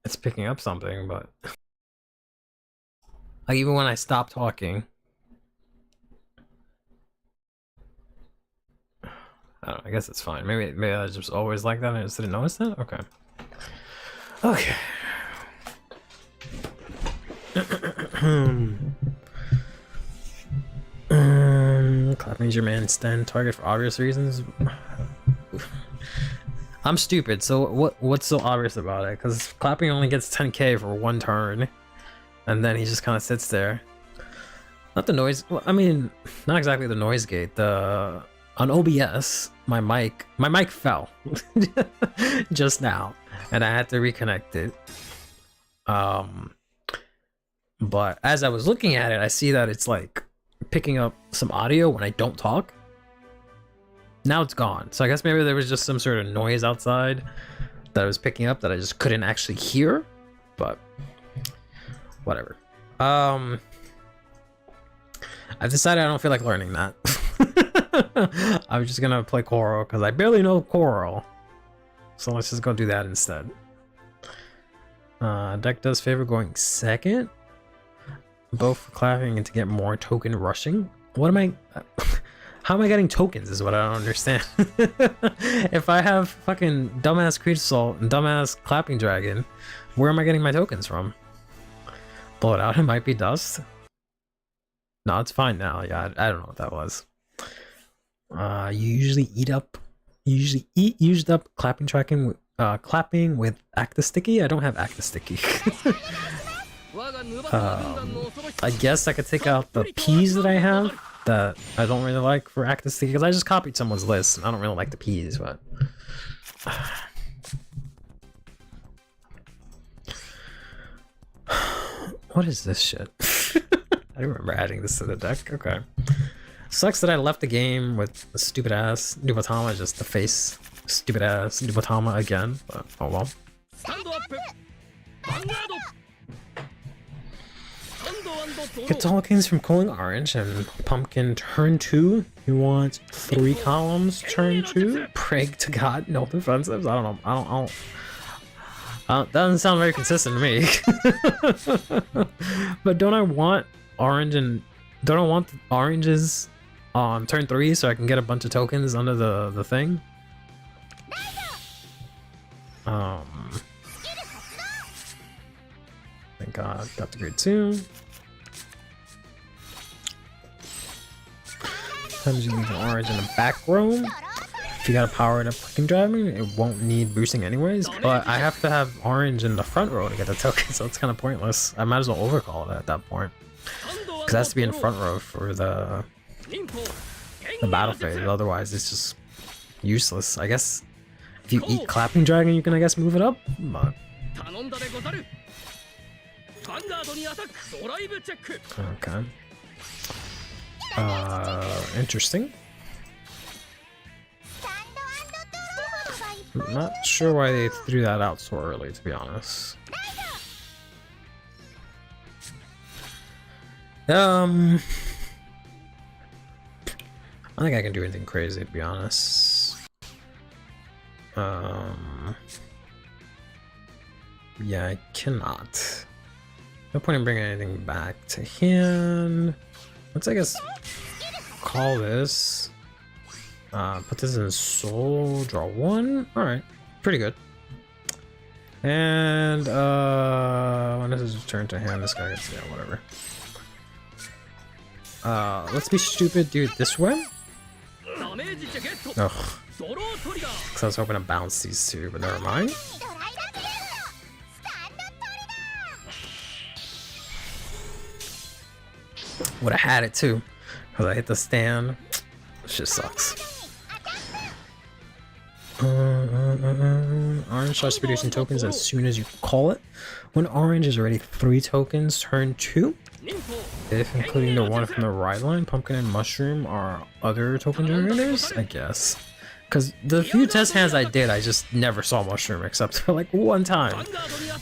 it's picking up something, but like even when I stop talking. I don't know, I guess it's fine. Maybe I just always like that and I just didn't notice that? Okay. Okay. Clapping your man stand target for obvious reasons. I'm stupid, so what's so obvious about it? Because clapping only gets 10k for one turn, and then he just kind of sits there. Not the noise. Well, I mean, not exactly the noise gate. On OBS, my mic fell just now, and I had to reconnect it. But as I was looking at it, I see that it's like picking up some audio when I don't talk. Now it's gone. So I guess maybe there was just some sort of noise outside that I was picking up that I just couldn't actually hear. But whatever. I've decided I don't feel like learning that. I'm just gonna play Coral because I barely know Coral. So let's just go do that instead. Deck does favor going second. Both for clapping and to get more token rushing. What am I... How am I getting tokens is what I don't understand. If I have fucking dumbass Creature Assault and dumbass Clapping Dragon, where am I getting my tokens from? Blow it out, it might be dust. No, it's fine now. Yeah, I don't know what that was. You usually eat used up clapping with Acta Sticky. I don't have Acta Sticky. I guess I could take out the peas that I have that I don't really like for Acta Sticky because I just copied someone's list and I don't really like the peas, but what is this shit? I remember adding this to the deck. Okay. Sucks that I left the game with the stupid ass Nubatama, just the face stupid ass Nubatama again, but oh well. Get tokens from Calling Orange and Pumpkin turn 2. You want 3 columns turn 2? Prig to God, no defensives. I don't know. I don't that doesn't sound very consistent to me. But don't I want orange and don't I want the oranges on turn 3 so I can get a bunch of tokens under the thing? Thank God, got the grade 2. Sometimes you leave an orange in the back row. If you gotta power it up quick and driving, it won't need boosting anyways, but I have to have orange in the front row to get the token, so it's kind of pointless. I might as well overcall it at that point. Because it has to be in front row for the battle phase, otherwise it's just useless. I guess if you eat Clapping Dragon, you can, I guess, move it up, but... Okay. Interesting. I'm not sure why they threw that out so early, to be honest. I don't think I can do anything crazy, to be honest. Yeah, I cannot. No point in bringing anything back to hand. Let's, I guess, call this. Put this in soul, draw 1. Alright, pretty good. And when this is returned to hand, this guy gets, yeah, whatever. Let's be stupid, do it this way. Ugh. Because I was hoping to bounce these two, but never mind. Would have had it too, because I hit the stand. This just sucks. Orange starts producing tokens as soon as you call it. When orange is already 3 tokens, turn 2. If including the one from the ride line, pumpkin and mushroom are other token generators, I guess. Because the few test hands I did, I just never saw mushroom except for like one time.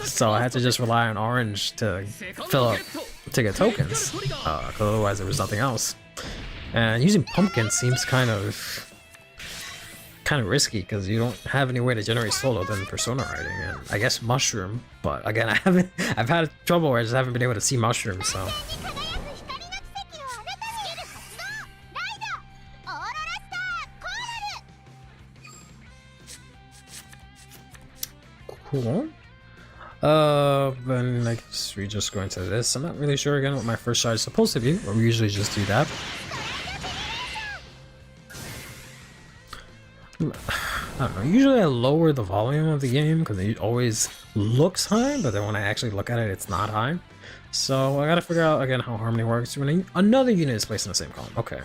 So I had to just rely on orange to fill up to get tokens, because otherwise there was nothing else. And using pumpkin seems kind of risky because you don't have any way to generate solo than persona writing, and I guess mushroom. But again, I've had trouble where I just haven't been able to see mushroom. So. Cool. Then I guess we just go into this. I'm not really sure again what my first shot is supposed to be, but we usually just do that. I don't know, usually I lower the volume of the game because it always looks high, but then when I actually look at it, it's not high. So I gotta figure out again how harmony works when another unit is placed in the same column. Okay,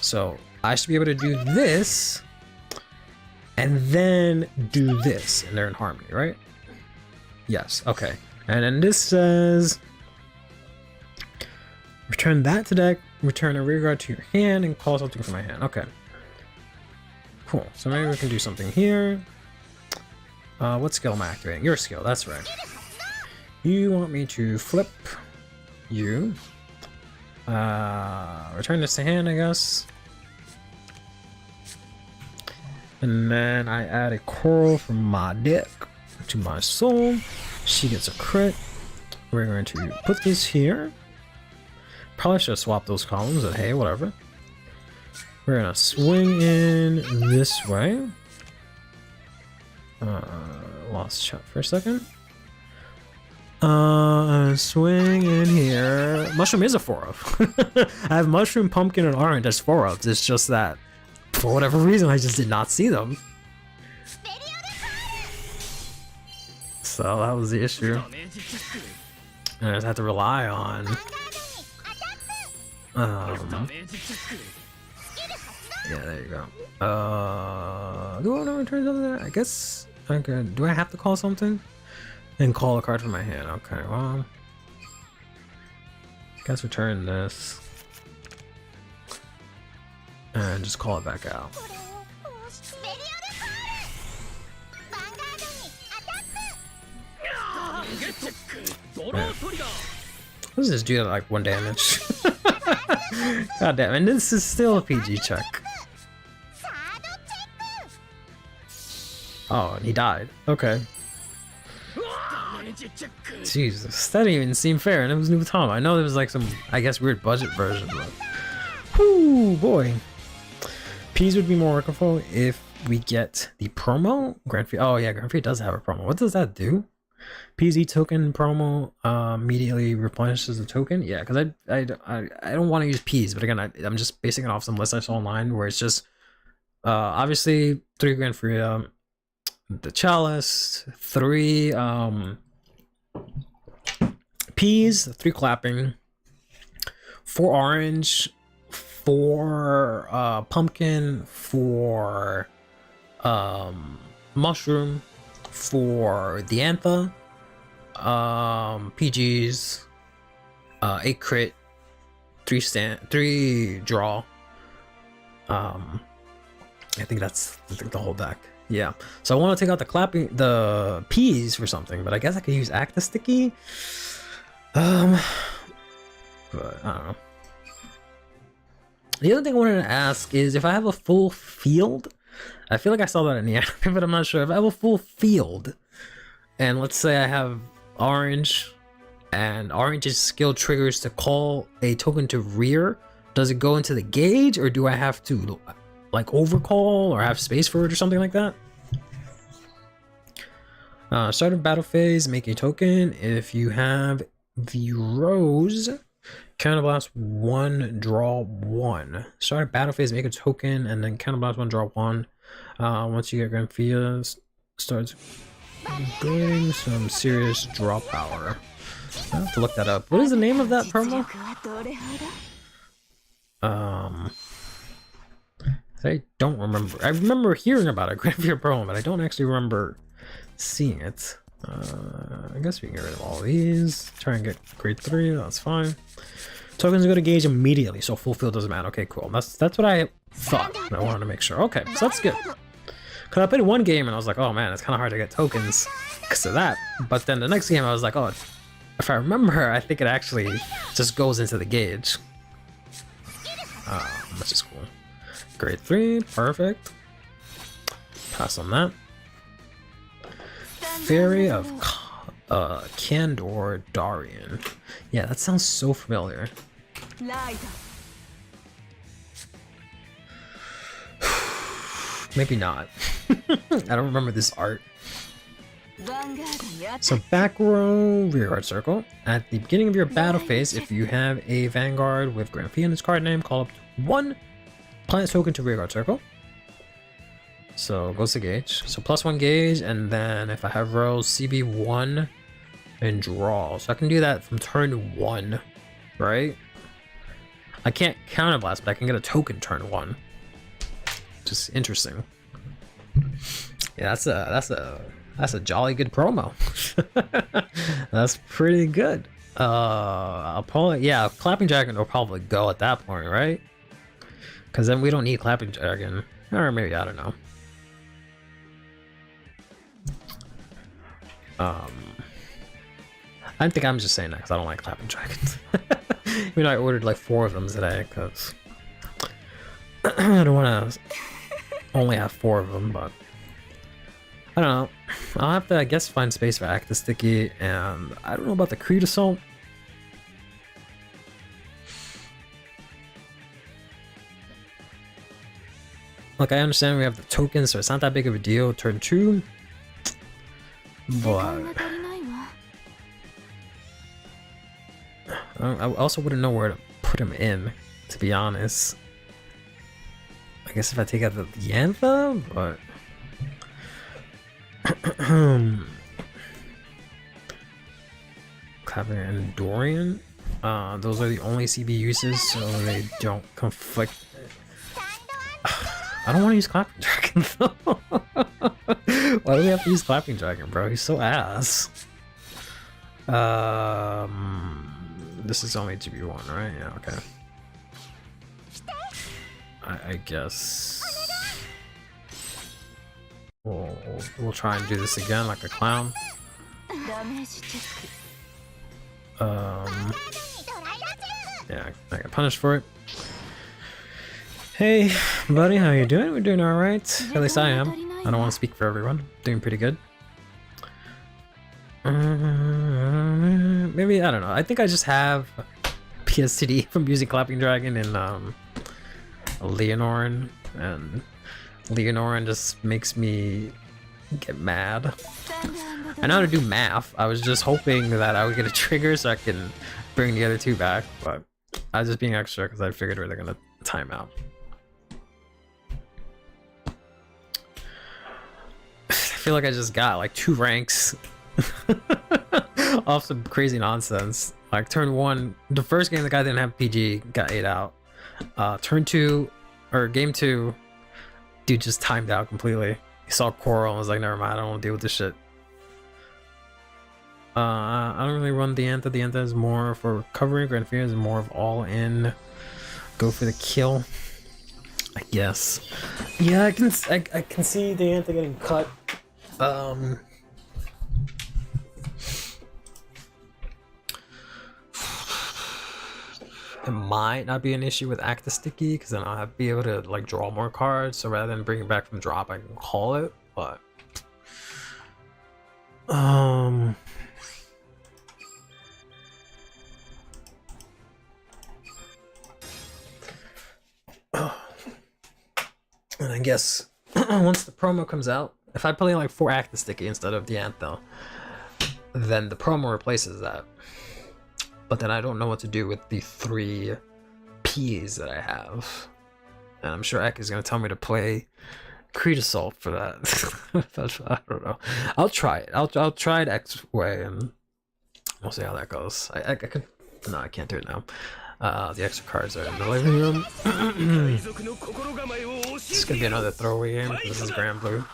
so I should be able to do this and then do this, and they're in harmony, right? Yes, okay. And then this says return that to deck, return a rear guard to your hand, and call something from my hand. Okay. Cool. So maybe we can do something here. What skill am I activating? Your skill, that's right. You want me to flip you. Return this to hand, I guess. And then I add a coral from my deck to my soul. She gets a crit. We're going to put this here. Probably should have swapped those columns, but hey, whatever. We're gonna swing in this way. Lost chat for a second. Swing in here. Mushroom is a 4-of. I have mushroom, pumpkin, and orange as 4-ofs. It's just that For whatever reason, I just did not see them. So that was the issue. And I just had to rely on yeah, there you go. Do I want to return something there? I guess I could. Do I have to call something? And call a card from my hand. Okay, well, I guess return this and just call it back out. What does this do at like 1 damage? God damn, and this is still a PG check. Oh, and he died. Okay. Jesus, that didn't even seem fair, and it was new Tom. I know there was like some, I guess, weird budget version, but whoo boy. P's would be more workable if we get the promo. Grand Prix. Oh yeah, Grand Prix does have a promo. What does that do? PZ token promo immediately replenishes the token. Yeah, because I don't want to use P's, but again, I'm just basing it off some lists I saw online where it's just obviously 3 Grand Freedom, the Chalice, 3 P's, 3 clapping, 4 orange, 4 pumpkin, 4 mushroom, for the Antha, PGs, 8 crit, 3 draw. I think that's the whole deck. Yeah. So I want to take out the P's for something, but I guess I could use Acta Sticky. But I don't know. The other thing I wanted to ask is if I have a full field. I feel like I saw that in the anime, but I'm not sure. If I have a full field, and let's say I have orange, and orange's skill triggers to call a token to rear, does it go into the gauge, or do I have to like overcall or have space for it or something like that? Start of battle phase, make a token. If you have the rose, counterblast 1, draw 1. Start of battle phase, make a token, and then counterblast 1, draw 1. Once you get Granfia, starts getting some serious draw power. I have to look that up. What is the name of that promo? I don't remember. I remember hearing about it, Granfia promo, but I don't actually remember seeing it. I guess we can get rid of all these. Try and get grade 3. That's fine. Tokens go to gauge immediately, so full field doesn't matter. Okay, cool. That's what I thought. I wanted to make sure. Okay, so that's good. Cause I played one game and I was like, oh man, it's kind of hard to get tokens because of that. But then the next game I was like, oh, if I remember, I think it actually just goes into the gauge. Which is cool. Grade 3, perfect. Pass on that. Fairy of Candor Darian. Yeah, that sounds so familiar. Maybe not. I don't remember this art. So back row, rear guard circle. At the beginning of your battle phase, if you have a Vanguard with Granfia in its card name, call up 1 planet token to rear guard circle. So it goes to gauge. So +1 gauge, and then if I have rows, CB1 and draw. So I can do that from turn 1, right? I can't counterblast, but I can get a token turn 1. Just interesting. Yeah, that's a jolly good promo. That's pretty good. I'll probably, yeah, Clapping Dragon will probably go at that point, right? Because then we don't need Clapping Dragon, or maybe I don't know. I think I'm just saying that because I don't like Clapping Dragons. You know, I ordered like 4 of them today because I don't want to only have 4 of them, but I don't know. I'll have to, I guess, find space for Acta Sticky, and I don't know about the Creed Assault. Like, I understand we have the tokens, so it's not that big of a deal. Turn 2. But I also wouldn't know where to put him in, to be honest. I I guess if I take out the Yantha, but Clapper and Dorian, those are the only CB uses, so they don't conflict. I don't want to use Clapping Dragon though. Why do we have to use Clapping Dragon, bro? He's so ass. This is only GB1, right? Yeah, okay. I guess we'll try and do this again like a clown. Yeah, I got punished for it. Hey, buddy, how you doing? We're doing all right. At least I am. I don't want to speak for everyone. Doing pretty good. Maybe, I don't know. I think I just have PSTD from using Clapping Dragon and Leonorin, and Leonorin just makes me get mad. I know how to do math. I was just hoping that I would get a trigger so I can bring the other two back, but I was just being extra because I figured we were gonna time out. I feel like I just got like 2 ranks off some crazy nonsense. Like turn 1, the first game the guy didn't have PG, got 8 out. Turn 2, or game 2, dude just timed out completely. He saw Coral and was like, never mind, I don't want to deal with this shit. I don't really run the Antha. The Antha is more for recovering. Grand Fear is more of all in. Go for the kill, I guess. Yeah, I can see the Antha getting cut. It might not be an issue with Acta Sticky because then I'll be able to like draw more cards. So rather than bring it back from drop, I can call it. But and I guess once the promo comes out, if I play like 4 Acta Sticky instead of the Anthem, then the promo replaces that. But then I don't know what to do with the 3 Ps that I have. And I'm sure Ek is going to tell me to play Creed Assault for that. I don't know. I'll try it. I'll try it X way and we'll see how that goes. I could... No, I can't do it now. The extra cards are in the living room. This could be another throwaway game because this is Grand Blue.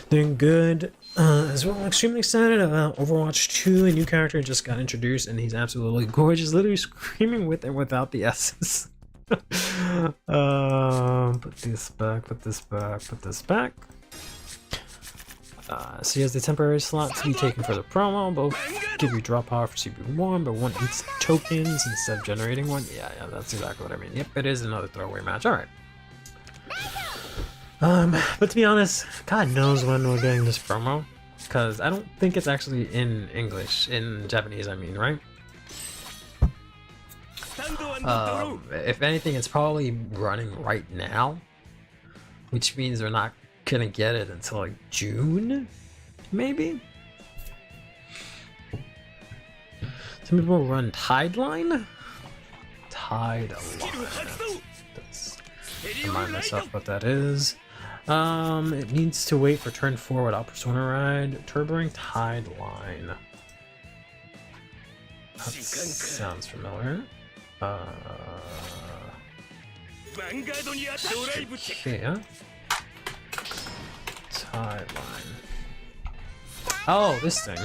Doing good. As well, I'm extremely excited about Overwatch 2. A new character just got introduced and he's absolutely gorgeous. Literally screaming with and without the S's. Put this back, put this back, put this back. So he has the temporary slot to be taken for the promo. Both give you draw power for CP1, but one eats tokens instead of generating one. Yeah, that's exactly what I mean. Yep, it is another throwaway match. Alright. But to be honest, God knows when we're getting this promo. Because I don't think it's actually in English. In Japanese, I mean, right? If anything, it's probably running right now. Which means we're not gonna get it until like June? Maybe? Some people run Tideline? Tideline. Remind myself what that is. It needs to wait for turn 4 without Persona Ride. Turboing Tideline. That sounds familiar. Yeah. Tideline. Oh, this thing.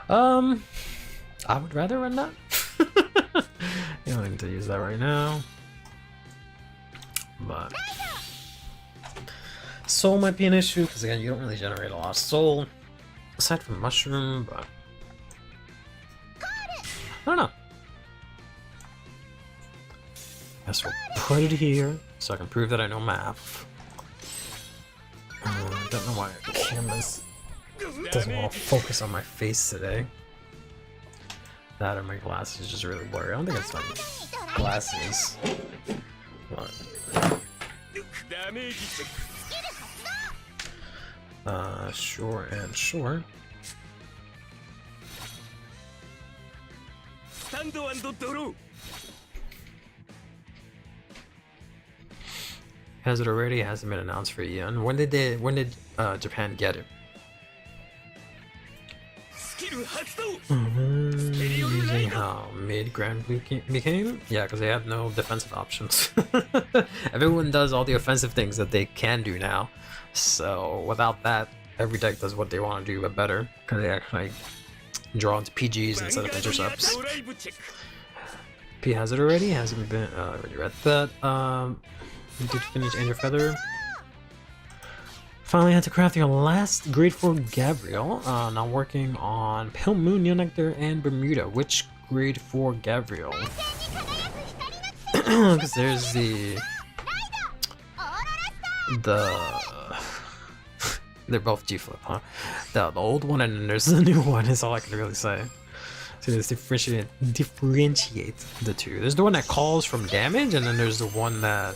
I would rather run that. You don't need to use that right now. But soul might be an issue because again, you don't really generate a lot of soul aside from mushroom. But I don't know. Guess we'll put it here so I can prove that I know math. I don't know why the camera doesn't want to focus on my face today. That or my glasses just really blurry. I don't think it's my glasses. But sure and sure. Has it already? Hasn't been announced for Eon. When did Japan get it? Using how mid Grand Blue became? Yeah, because they have no defensive options. Everyone does all the offensive things that they can do now. So without that, every deck does what they want to do, but better. Because they actually draw into PGs instead of intercepts. P has it already? Hasn't been already read that. Did you finish Angel Feather? Finally had to craft your last grade 4 Gabriel. Now working on Pale Moon, Neo Nectar, and Bermuda. Which grade 4 Gabriel? Because there's the they're both G-flip, huh? The old one and then there's the new one is all I can really say. So let's differentiate the two. There's the one that calls from damage, and then there's the one that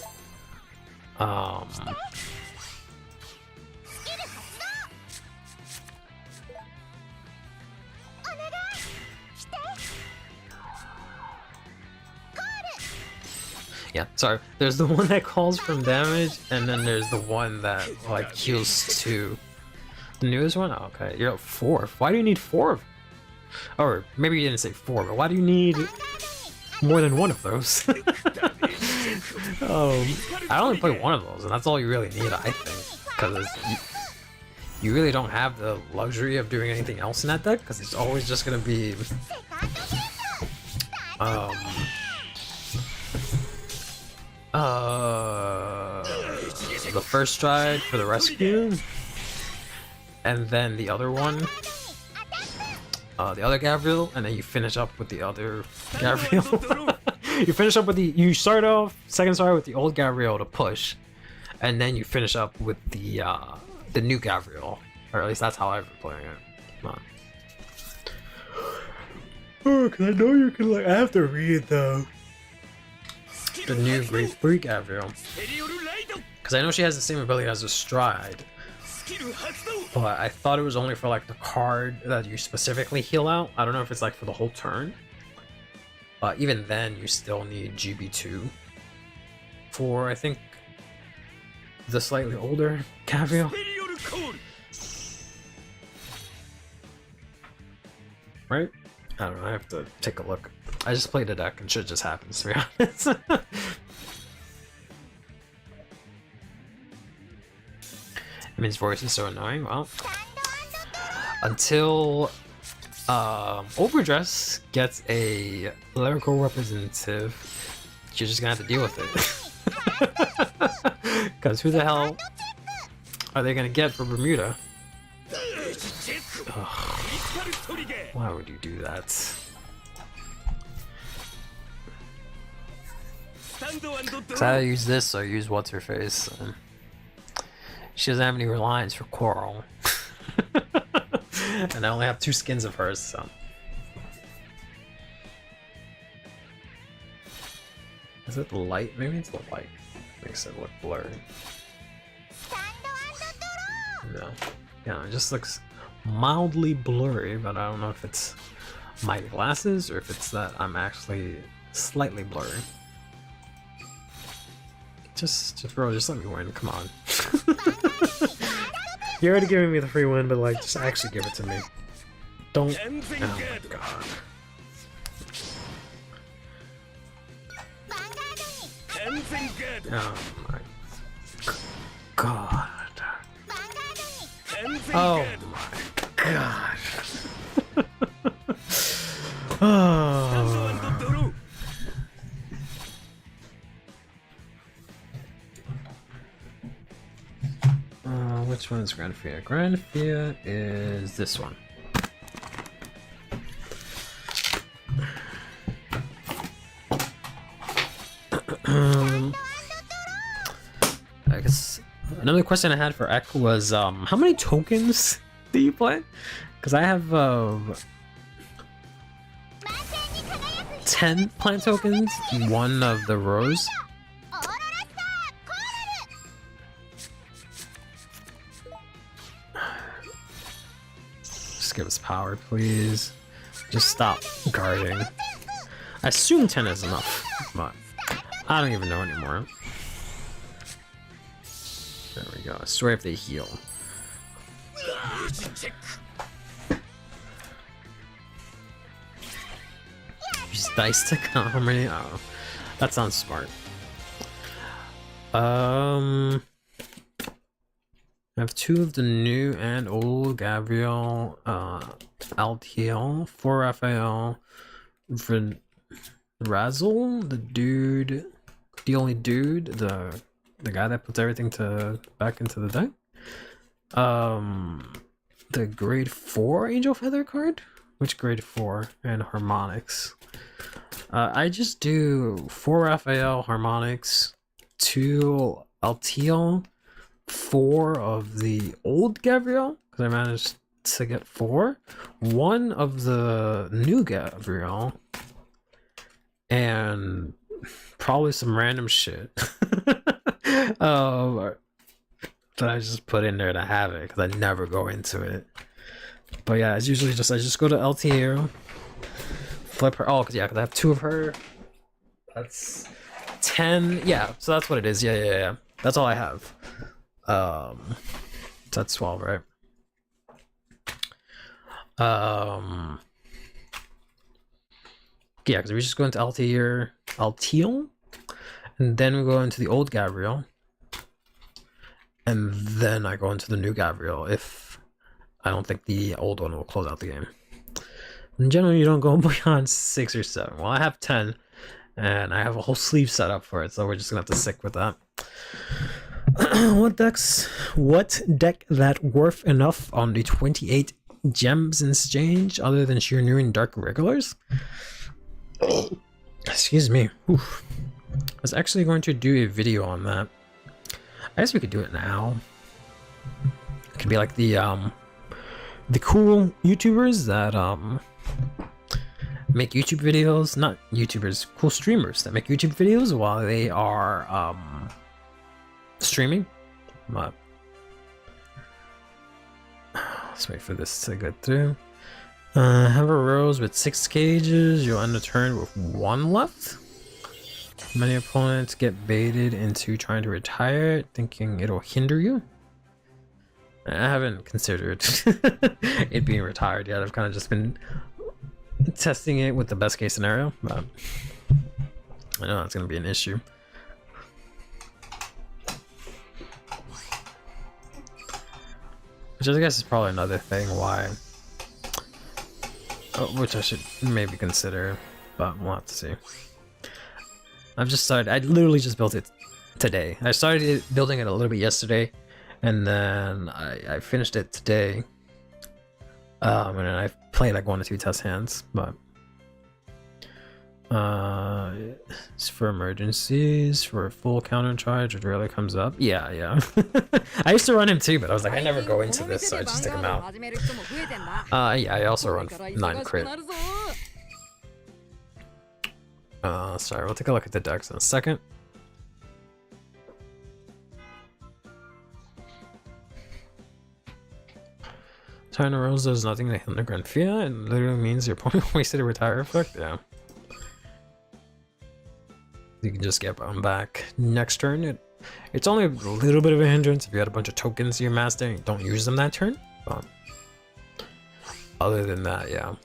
yeah, sorry. There's the one that calls from damage, and then there's the one that like heals 2. The newest one? Oh, okay. You're at 4. Why do you need 4 of them? Or maybe you didn't say 4, but why do you need more than one of those? I only play one of those, and that's all you really need, I think. Because you really don't have the luxury of doing anything else in that deck, because it's always just going to be the first stride for the rescue, and then the other one, the other Gabriel, and then you finish up with the other Gabriel. You start off second stride with the old Gabriel to push, and then you finish up with the new Gabriel, or at least that's how I've been playing it. Oh, cause I know you can I have to read the new grade 3 Gabriel. Because I know she has the same ability as a stride. But I thought it was only for like the card that you specifically heal out. I don't know if it's like for the whole turn. But even then, you still need GB2 for, I think, the slightly older Gabriel. Right? I don't know, I have to take a look. I just played a deck and shit just happens, to be honest. Min's voice is so annoying. Well, until Overdress gets a lyrical representative, you're just gonna have to deal with it. Because who the hell are they gonna get for Bermuda? Ugh. Why would you do that? Because I use this or use what's her face. She doesn't have any reliance for Coral. And I only have 2 skins of hers, so. Is it the light? Maybe it's the light. Makes it look blurry. No. Yeah, it just looks mildly blurry, but I don't know if it's my glasses or if it's that I'm actually slightly blurry. Just bro, just let me win, come on. You're already giving me the free win, but like, just actually give it to me. Don't. Oh my god. Oh my god. Oh my god. Oh. Which one is Grand Fiat? Grand Fiat is this one. I guess another question I had for Ek was how many tokens do you play? Because I have 10 plant tokens, 1 of the rose. Just give us power, please. Just stop guarding. I assume 10 is enough, but I don't even know anymore. There we go. I swear if they heal. Use dice to comedy. Oh, that sounds smart. I have 2 of the new and old Gabriel, LTL, 4 Raphael, Razzle, the dude, the only dude, the guy that puts everything back into the deck. The grade 4 Angel Feather card? Which grade 4? And Harmonics. I just do 4 Raphael Harmonics, 2 Altiel, 4 of the old Gabriel, because I managed to get 4, 1 of the new Gabriel, and probably some random shit that I just put in there to have it, because I never go into it. But yeah, it's usually just I just go to LTU, flip her. Oh, because I have 2 of her. That's 10. Yeah, so that's what it is. Yeah. That's all I have. So that's 12, right? Yeah, because we just go into Altiel, and then we go into the old Gabriel, and then I go into the new Gabriel if I don't think the old one will close out the game. In general, you don't go beyond 6 or 7. Well, I have 10, and I have a whole sleeve set up for it, so we're just gonna have to stick with that. What deck that worth enough on the 28 gems exchange other than sheer new and dark regulars? Excuse me. Oof. I was actually going to do a video on that. I guess we could do it now. It could be like the cool YouTubers that make YouTube videos, not YouTubers, cool streamers that make YouTube videos while they are streaming. But let's wait for this to get through. Have a rose with 6 cages. You'll end the turn with 1 left. Many opponents get baited into trying to retire it, thinking it'll hinder you. I haven't considered it being retired yet. I've kind of just been testing it with the best case scenario, but I know that's going to be an issue. Which I guess is probably another thing why, which I should maybe consider, but we'll have to see. I've just started, I literally just built it today. I started building it a little bit yesterday, and then I finished it today. And then I played like 1 or 2 test hands, but it's for emergencies, for a full counter charge, it rarely comes up. Yeah. I used to run him too, but I was like, I never go into this, so I just take him out. Yeah, I also run 9 crit. Sorry, we'll take a look at the decks in a second. Turn Rose does nothing to hinder Granfia, and literally means your opponent wasted a retire effect. Yeah. You can just get them back next turn. It's only a little bit of a hindrance if you had a bunch of tokens in your master and you don't use them that turn. But other than that, yeah.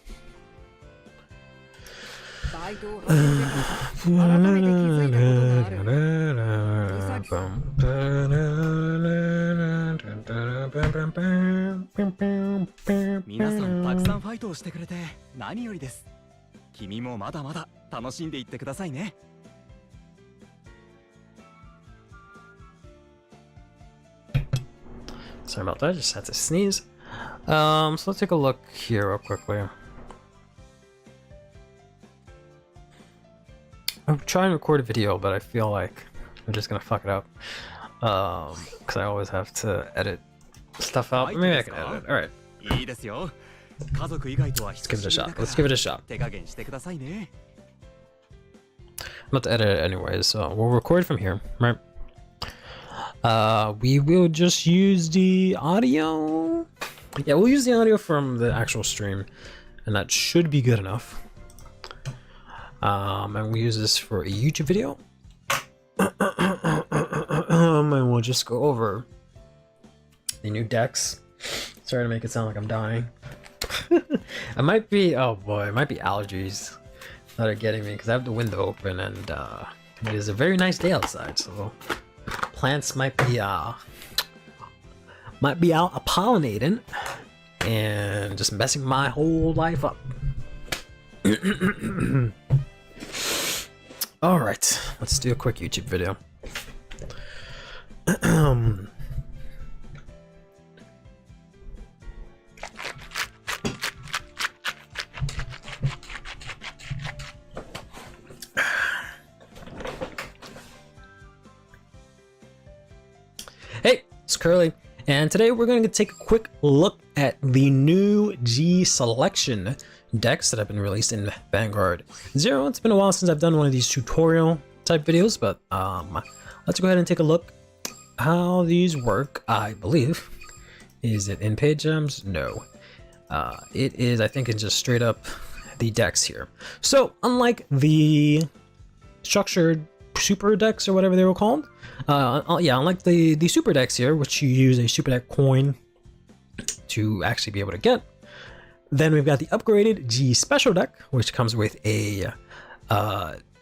皆さんたくさんファイトをしてくれて何よりです。君もまだまだ楽しんでいってくださいね。Sorry about that, just had to sneeze. So let's take a look here real quickly. I'm trying to record a video, but I feel like I'm just gonna fuck it up. Because I always have to edit stuff out. Maybe I can edit it. Alright. Let's give it a shot. Let's give it a shot. I'm about to edit it anyways, so we'll record from here, right? We will just use the audio. Yeah, we'll use the audio from the actual stream, and that should be good enough. And we use this for a YouTube video. And we'll just go over the new decks. Sorry to make it sound like I'm dying. It might be, oh boy, it might be allergies that are getting me because I have the window open and it is a very nice day outside, so plants might be out pollinating and just messing my whole life up. All right, let's do a quick YouTube video. Hey, it's Curly, and today we're going to take a quick look at the new G selection decks that have been released in Vanguard 0. It's been a while since I've done one of these tutorial type videos, but let's go ahead and take a look how these work. I believe, is it in paid gems? No, it is. I think it's just straight up the decks here. So unlike the structured super decks or whatever they were called, unlike the super decks here, which you use a super deck coin to actually be able to get, then we've got the upgraded G special deck, which comes with a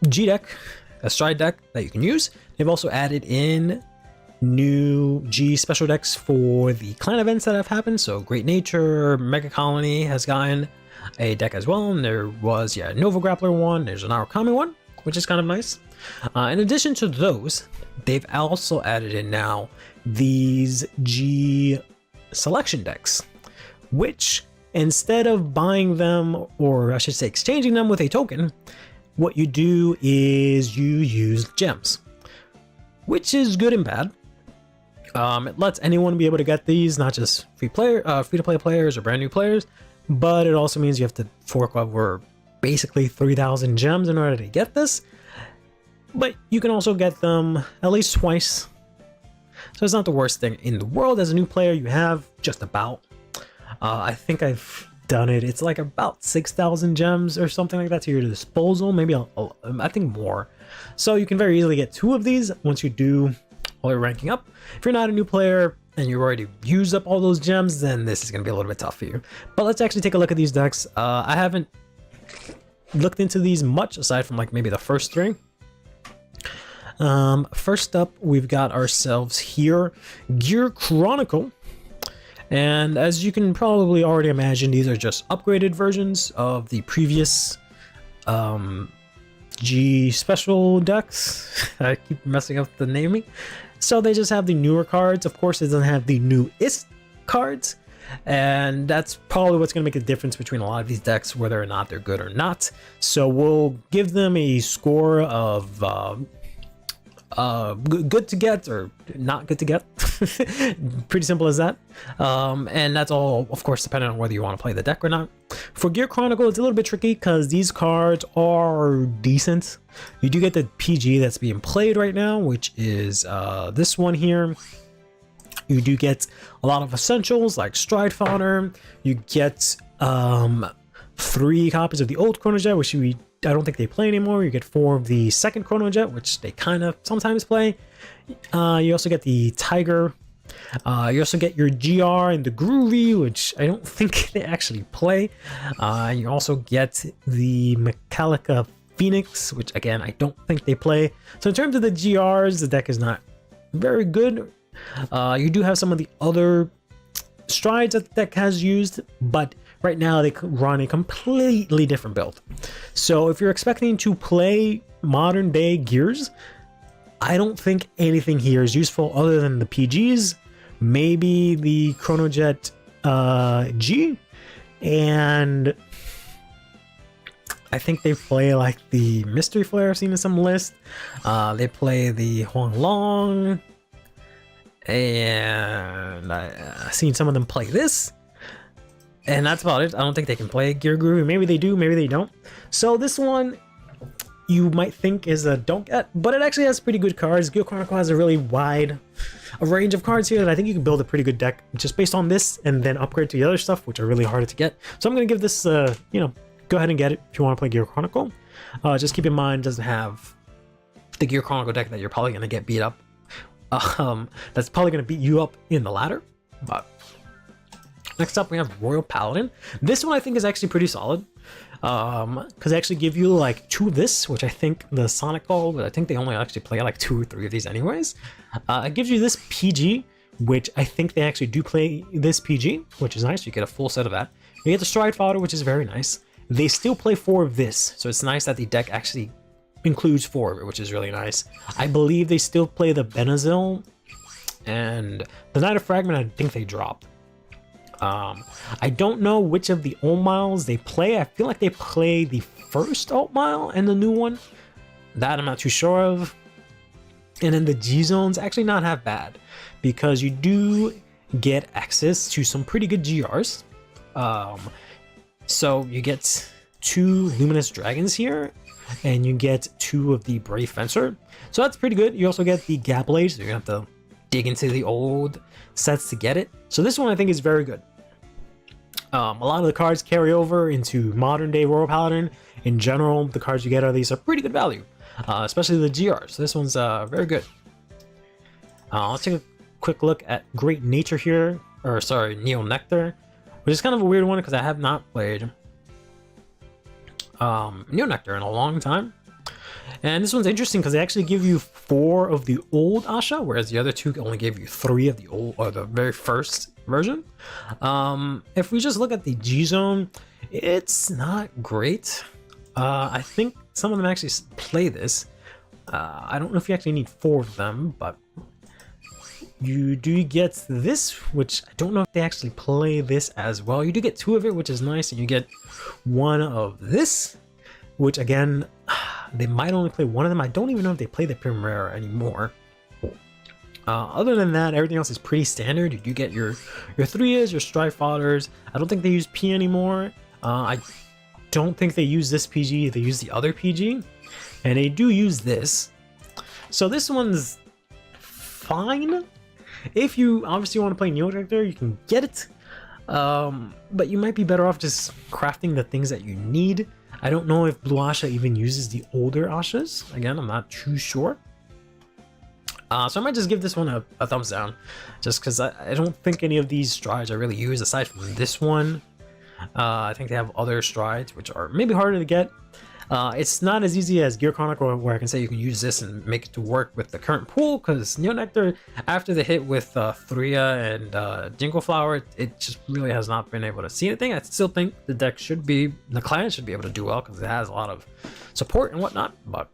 G deck, a stride deck that you can use. They've also added in new G special decks for the clan events that have happened. So Great Nature, Mega Colony has gotten a deck as well, and there was Nova Grappler one, there's an Arakami one, which is kind of nice. In addition to those, they've also added in now these G selection decks, which instead of buying them, or I should say exchanging them with a token, what you do is you use gems, which is good and bad. It lets anyone be able to get these, not just free-to-play players or brand new players, but it also means you have to fork over basically 3,000 gems in order to get this. But you can also get them at least twice, so it's not the worst thing in the world. As a new player, you have just about, I think I've done it, it's like about 6,000 gems or something like that to your disposal, maybe I think more. So you can very easily get 2 of these once you do all your ranking up. If you're not a new player and you've already used up all those gems, then this is going to be a little bit tough for you. But let's actually take a look at these decks. I haven't looked into these much aside from like maybe the first 3. First up, we've got ourselves here Gear Chronicle, and as you can probably already imagine, these are just upgraded versions of the previous G special decks. I keep messing up the naming. So they just have the newer cards. Of course, it doesn't have the newest cards, and that's probably what's going to make a difference between a lot of these decks, whether or not they're good or not. So we'll give them a score of good to get or not good to get. Pretty simple as that. And that's all, of course, depending on whether you want to play the deck or not. For Gear Chronicle, it's a little bit tricky because these cards are decent. You do get the PG that's being played right now, which is this one here. You do get a lot of essentials like Stride Fodder. You get 3 copies of the old Chrono Jet, which I don't think they play anymore. You get 4 of the second Chrono Jet, which they kind of sometimes play. You also get the Tiger. You also get your GR and the Groovy, which I don't think they actually play. You also get the Metallica Phoenix, which again, I don't think they play. So in terms of the GRs, the deck is not very good. You do have some of the other strides that the deck has used, but right now they run a completely different build. So if you're expecting to play modern day gears, I don't think anything here is useful other than the PGs, maybe the Chrono Jet G, and I think they play like the Mystery Flare I've seen in some list. They play the Huang Long, and I've seen some of them play this. And that's about it. I don't think they can play Gear Groovy. Maybe they do, maybe they don't. So this one you might think is a don't get, but it actually has pretty good cards. Gear Chronicle has a really wide range of cards here that I think you can build a pretty good deck just based on this and then upgrade to the other stuff, which are really harder to get. So I'm going to give this, go ahead and get it if you want to play Gear Chronicle. Just keep in mind, it doesn't have the Gear Chronicle deck that you're probably going to get beat up. That's probably going to beat you up in the ladder. But next up, we have Royal Paladin. This one I think is actually pretty solid. Because they actually give you like 2 of this, which I think the Sonic Ball, but I think they only actually play like 2 or 3 of these anyways. It gives you this PG, which I think they actually do play this PG, which is nice. You get a full set of that. You get the Stride Fodder, which is very nice. They still play 4 of this, so it's nice that the deck actually includes 4 of it, which is really nice. I believe they still play the Benazil, and the Knight of Fragment I think they dropped. I don't know which of the old miles they play. I feel like they play the first alt mile and the new one. That I'm not too sure of. And then the G zone's actually not half bad, because you do get access to some pretty good GRs. So you get 2 Luminous Dragons here, and you get 2 of the Brave Fencer. So that's pretty good. You also get the Gap Blade, so you're gonna have to dig into the old sets to get it. So this one I think is very good. A lot of the cards carry over into modern day Royal Paladin. In general, the cards you get out of these are pretty good value, especially the GRs. So this one's very good. Let's take a quick look at Great Nature here, or sorry, Neo Nectar, which is kind of a weird one because I have not played Neo Nectar in a long time. And this one's interesting because they actually give you 4 of the old Asha, whereas the other 2 only gave you 3 of the old, or the very first version. If we just look at the G Zone, it's not great. I think some of them actually play this. I don't know if you actually need 4 of them, but you do get this, which I don't know if they actually play this as well. You do get 2 of it, which is nice, and you get 1 of this, which again, they might only play 1 of them. I don't even know if they play the Primavera anymore. Other than that, everything else is pretty standard. You do get your 3s, your Stride Fodders. I don't think they use P anymore. I don't think they use this PG. They use the other PG, and they do use this. So this one's fine. If you obviously want to play Neo Nectar, you can get it. But you might be better off just crafting the things that you need. I don't know if Blue Asha even uses the older Ashas. Again, I'm not too sure. So I might just give this one a thumbs down, just because I don't think any of these strides are really used aside from this one. I think they have other strides which are maybe harder to get. It's not as easy as Gear Chronicle, where I can say you can use this and make it to work with the current pool, because Neo Nectar, after the hit with Thria and Jingle Flower, it just really has not been able to see anything. I still think the deck should be, the client should be able to do well, because it has a lot of support and whatnot, but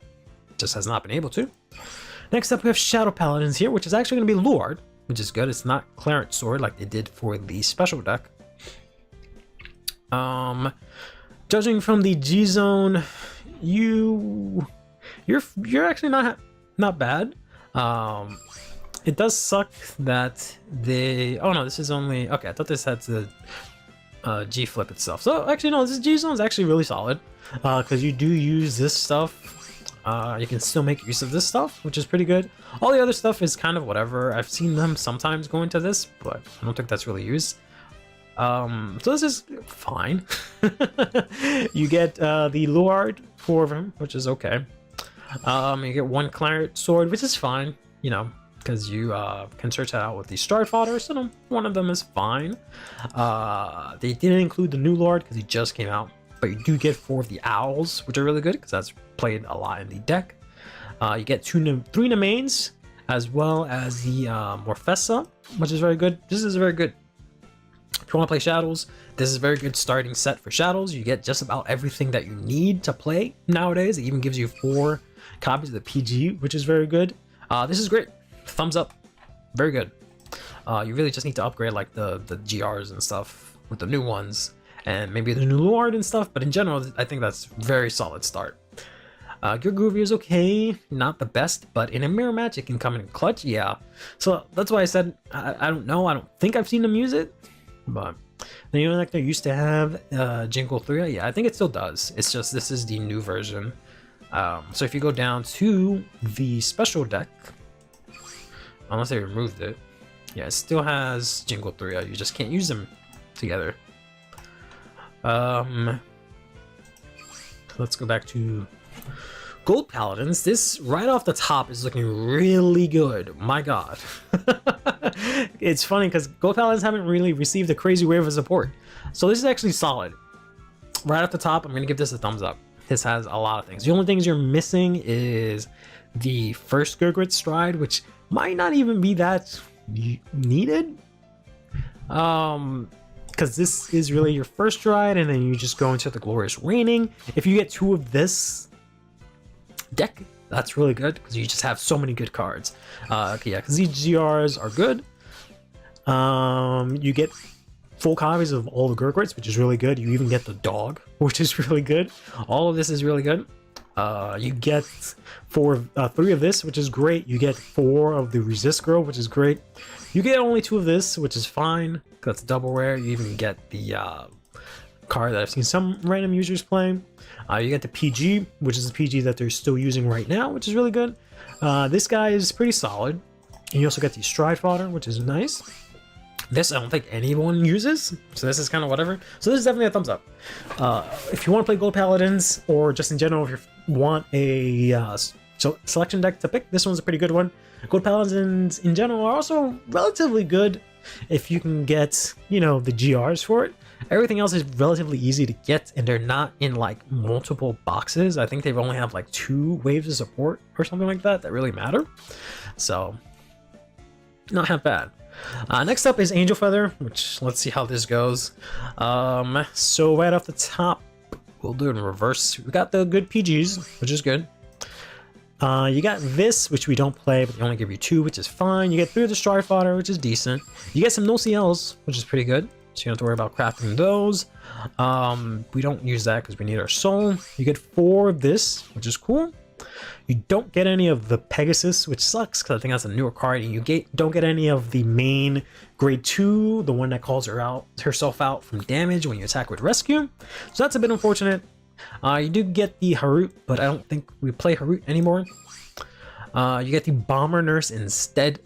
just has not been able to. Next up, we have Shadow Paladins here, which is actually going to be Luard, which is good. It's not Clarence Sword like they did for the special deck. Judging from the G Zone, you're actually not bad. It does suck that they. Oh no, this is only okay. I thought this had the G flip itself. So actually no, this G Zone is actually really solid because you do use this stuff. You can still make use of this stuff, which is pretty good. All the other stuff is kind of whatever. I've seen them sometimes go into this, but I don't think that's really used. So this is fine. You get the Luard 4 of him, which is okay. You get 1 Clarence Sword, which is fine, you know, because you can search that out with the Stride Fodder, so one of them is fine. They didn't include the new Lord because he just came out, but you do get 4 of the Owls, which are really good because that's played a lot in the deck. You get 3 Nemains, as well as the Morfessa, which is very good. This is very good. If you want to play Shadows, this is a very good starting set for Shadows. You get just about everything that you need to play nowadays. It even gives you 4 copies of the PG, which is very good. This is great. Thumbs up. Very good. You really just need to upgrade like the GRs and stuff with the new ones, and maybe the new Lord and stuff, but in general, I think that's very solid start. Gear Groovy is okay, not the best, but in a mirror match, it can come in clutch, yeah. So that's why I said, I don't know, I don't think I've seen them use it, but the Neo Nectar used to have Jingle 3, yeah, I think it still does. It's just, this is the new version. So if you go down to the special deck, unless they removed it, yeah, it still has Jingle 3, you just can't use them together. Let's go back to Gold Paladins, this right off the top is looking really good. My god. It's funny because Gold Paladins haven't really received a crazy wave of support. So this is actually solid. Right off the top, I'm going to give this a thumbs up. This has a lot of things. The only things you're missing is the first Gurgrit stride, which might not even be that needed. Because this is really your first stride, and then you just go into the Glorious Reigning. If you get 2 of this deck, that's really good because you just have so many good cards. Yeah, because these GRs are good. You get full copies of all the Gurgrits, which is really good. You even get the dog, which is really good. All of this is really good. You get 3 of this, which is great. You get 4 of the Resist Girl, which is great. You get only 2 of this, which is fine. That's double rare. You even get the card that I've seen some random users playing. You get the PG, which is the PG that they're still using right now, which is really good. This guy is pretty solid. And you also get the Stride Fodder, which is nice. This I don't think anyone uses, so this is kind of whatever. So this is definitely a thumbs up. If you want to play Gold Paladins, or just in general, if you want a selection deck to pick, this one's a pretty good one. Gold Paladins in general are also relatively good if you can get, you know, the GRs for it. Everything else is relatively easy to get, and they're not in like multiple boxes. I think they only have like 2 waves of support or something like that really matter. So not half bad. Next up is Angel Feather, which let's see how this goes. So right off the top, we'll do it in reverse. We got the good PGs, which is good. You got this, which we don't play, but they only give you 2, which is fine. You get 3 of the Stride Fodder, which is decent. You get some no CLs, which is pretty good. So you don't have to worry about crafting those. We don't use that because we need our soul. You get 4 of this, which is cool. You don't get any of the Pegasus, which sucks because I think that's a newer card. And you don't get any of the main grade 2, the one that calls herself out from damage when you attack with rescue. So that's a bit unfortunate. You do get the Harut, but I don't think we play Harut anymore. You get the Bomber Nurse instead,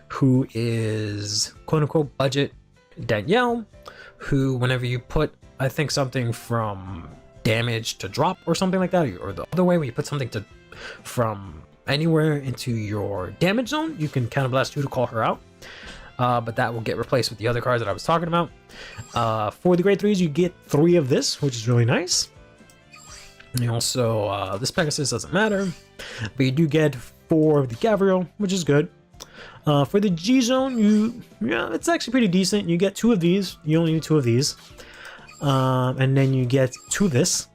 who is quote-unquote budget Danielle, who whenever you put, I think, something from damage to drop or something like that, or the other way when you put something from anywhere into your damage zone, you can counterblast 2 to call her out. But that will get replaced with the other cards that I was talking about. For the grade 3s, you get 3 of this, which is really nice. And also, this Pegasus doesn't matter, but you do get 4 of the Gavriel, which is good. For the G zone, it's actually pretty decent. You get 2 of these. You only need 2 of these. And then you get 2 of this,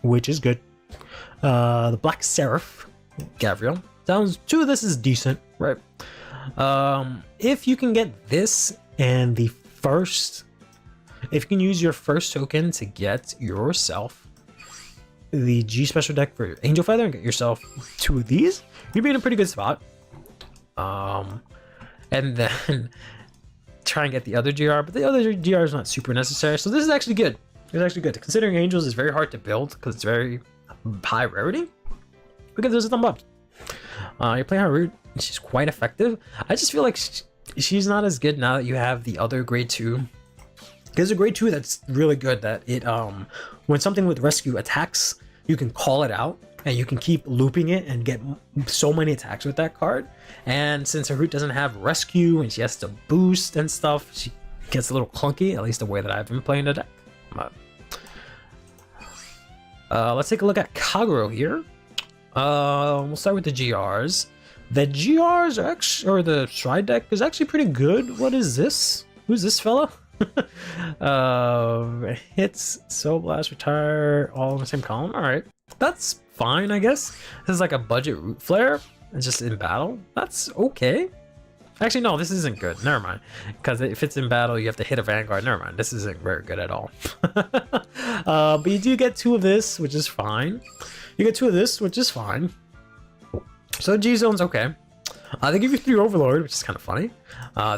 which is good. The Black Seraph Gavriel. 2 of this is decent, right? If you can get this and the first, if you can use your first token to get yourself the G special deck for Angel Feather and get yourself 2 of these, you'd be in a pretty good spot. And then try and get the other GR, but the other GR is not super necessary. So this is actually good. It's actually good. Considering Angels is very hard to build because it's very high rarity, because there's a thumb up. You play Harut, she's quite effective. I just feel like she's not as good now that you have the other grade 2. There's a grade 2 that's really good, that it when something with rescue attacks, you can call it out and you can keep looping it and get so many attacks with that card. And since Harut doesn't have rescue and she has to boost and stuff, she gets a little clunky, at least the way that I've been playing the deck. Let's take a look at Kagero here. We'll start with the GRs. The GRs are actually, or the Stride deck is actually pretty good. What is this? Who's this fella? Hits, Soul Blast, retire, all in the same column. Alright, that's fine, I guess. This is like a budget Root Flare. It's just in battle. That's okay. Actually, no, this isn't good. Never mind. Because if it's in battle, you have to hit a Vanguard. Never mind. This isn't very good at all. But you do get 2 of this, which is fine. You get 2 of this, which is fine. So G-Zone's okay. They give you 3 Overlord, which is kind of funny.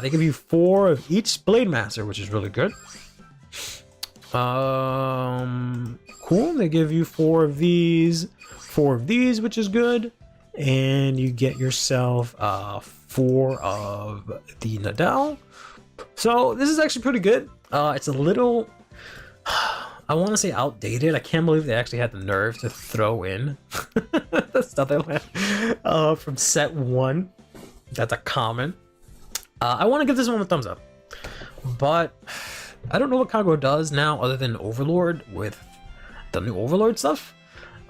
They give you 4 of each Blade Master, which is really good. Cool. They give you 4 of these, which is good. And you get yourself 4 of the Nadal. So this is actually pretty good. It's a little I want to say outdated. I can't believe they actually had the nerve to throw in the stuff they went from set 1. That's a common. I want to give this one a thumbs up, but I don't know what Kago does now other than Overlord with the new Overlord stuff.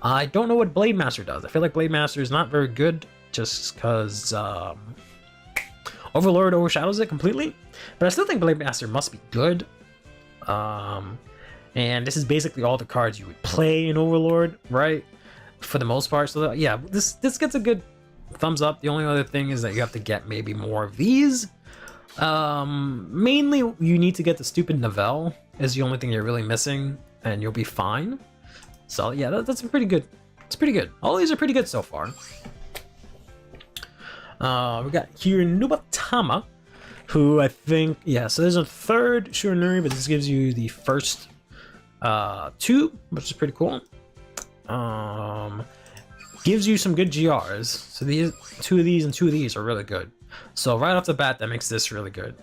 I don't know what Blade Master does. I feel like Blade Master is not very good just because Overlord overshadows it completely. But I still think Blade Master must be good. And this is basically all the cards you would play in Overlord, right? For the most part. So yeah, this gets a good thumbs up. The only other thing is that you have to get maybe more of these. Mainly you need to get the stupid Novell is the only thing you're really missing, and you'll be fine. So yeah, that's pretty good. It's pretty good. All these are pretty good so far. We got here Nubatama, who I think, yeah, so there's a third Shurinuri, but this gives you the first 2, which is pretty cool. Gives you some good GRs. So these 2 of these and 2 of these are really good. So right off the bat, that makes this really good.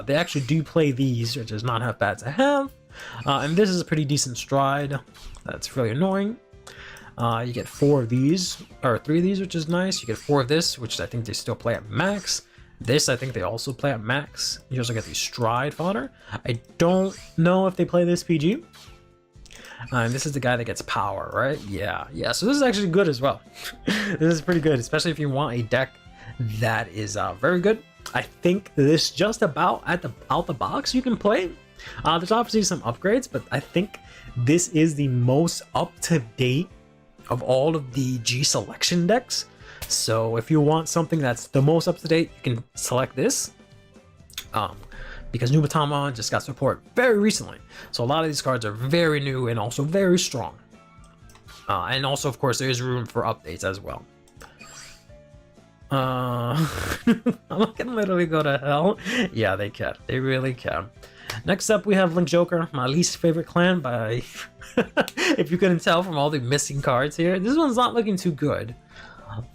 They actually do play these, which is not half bad to have. And this is a pretty decent stride. That's really annoying. You get 4 of these, or 3 of these, which is nice. You get 4 of this, which I think they still play at max. This, I think they also play at max. You also get the stride fodder. I don't know if they play this PG. And this is the guy that gets power, right? Yeah. So this is actually good as well. This is pretty good, especially if you want a deck that is very good. I think this just about out the box you can play. There's obviously some upgrades, but I think this is the most up-to-date of all of the G selection decks. So if you want something that's the most up-to-date, you can select this. Because Nubatama just got support very recently. So a lot of these cards are very new and also very strong. And also, of course, there is room for updates as well. I can literally go to hell. Yeah, they can. They really can. Next up, we have Link Joker, my least favorite clan by... if you couldn't tell from all the missing cards here. This one's not looking too good.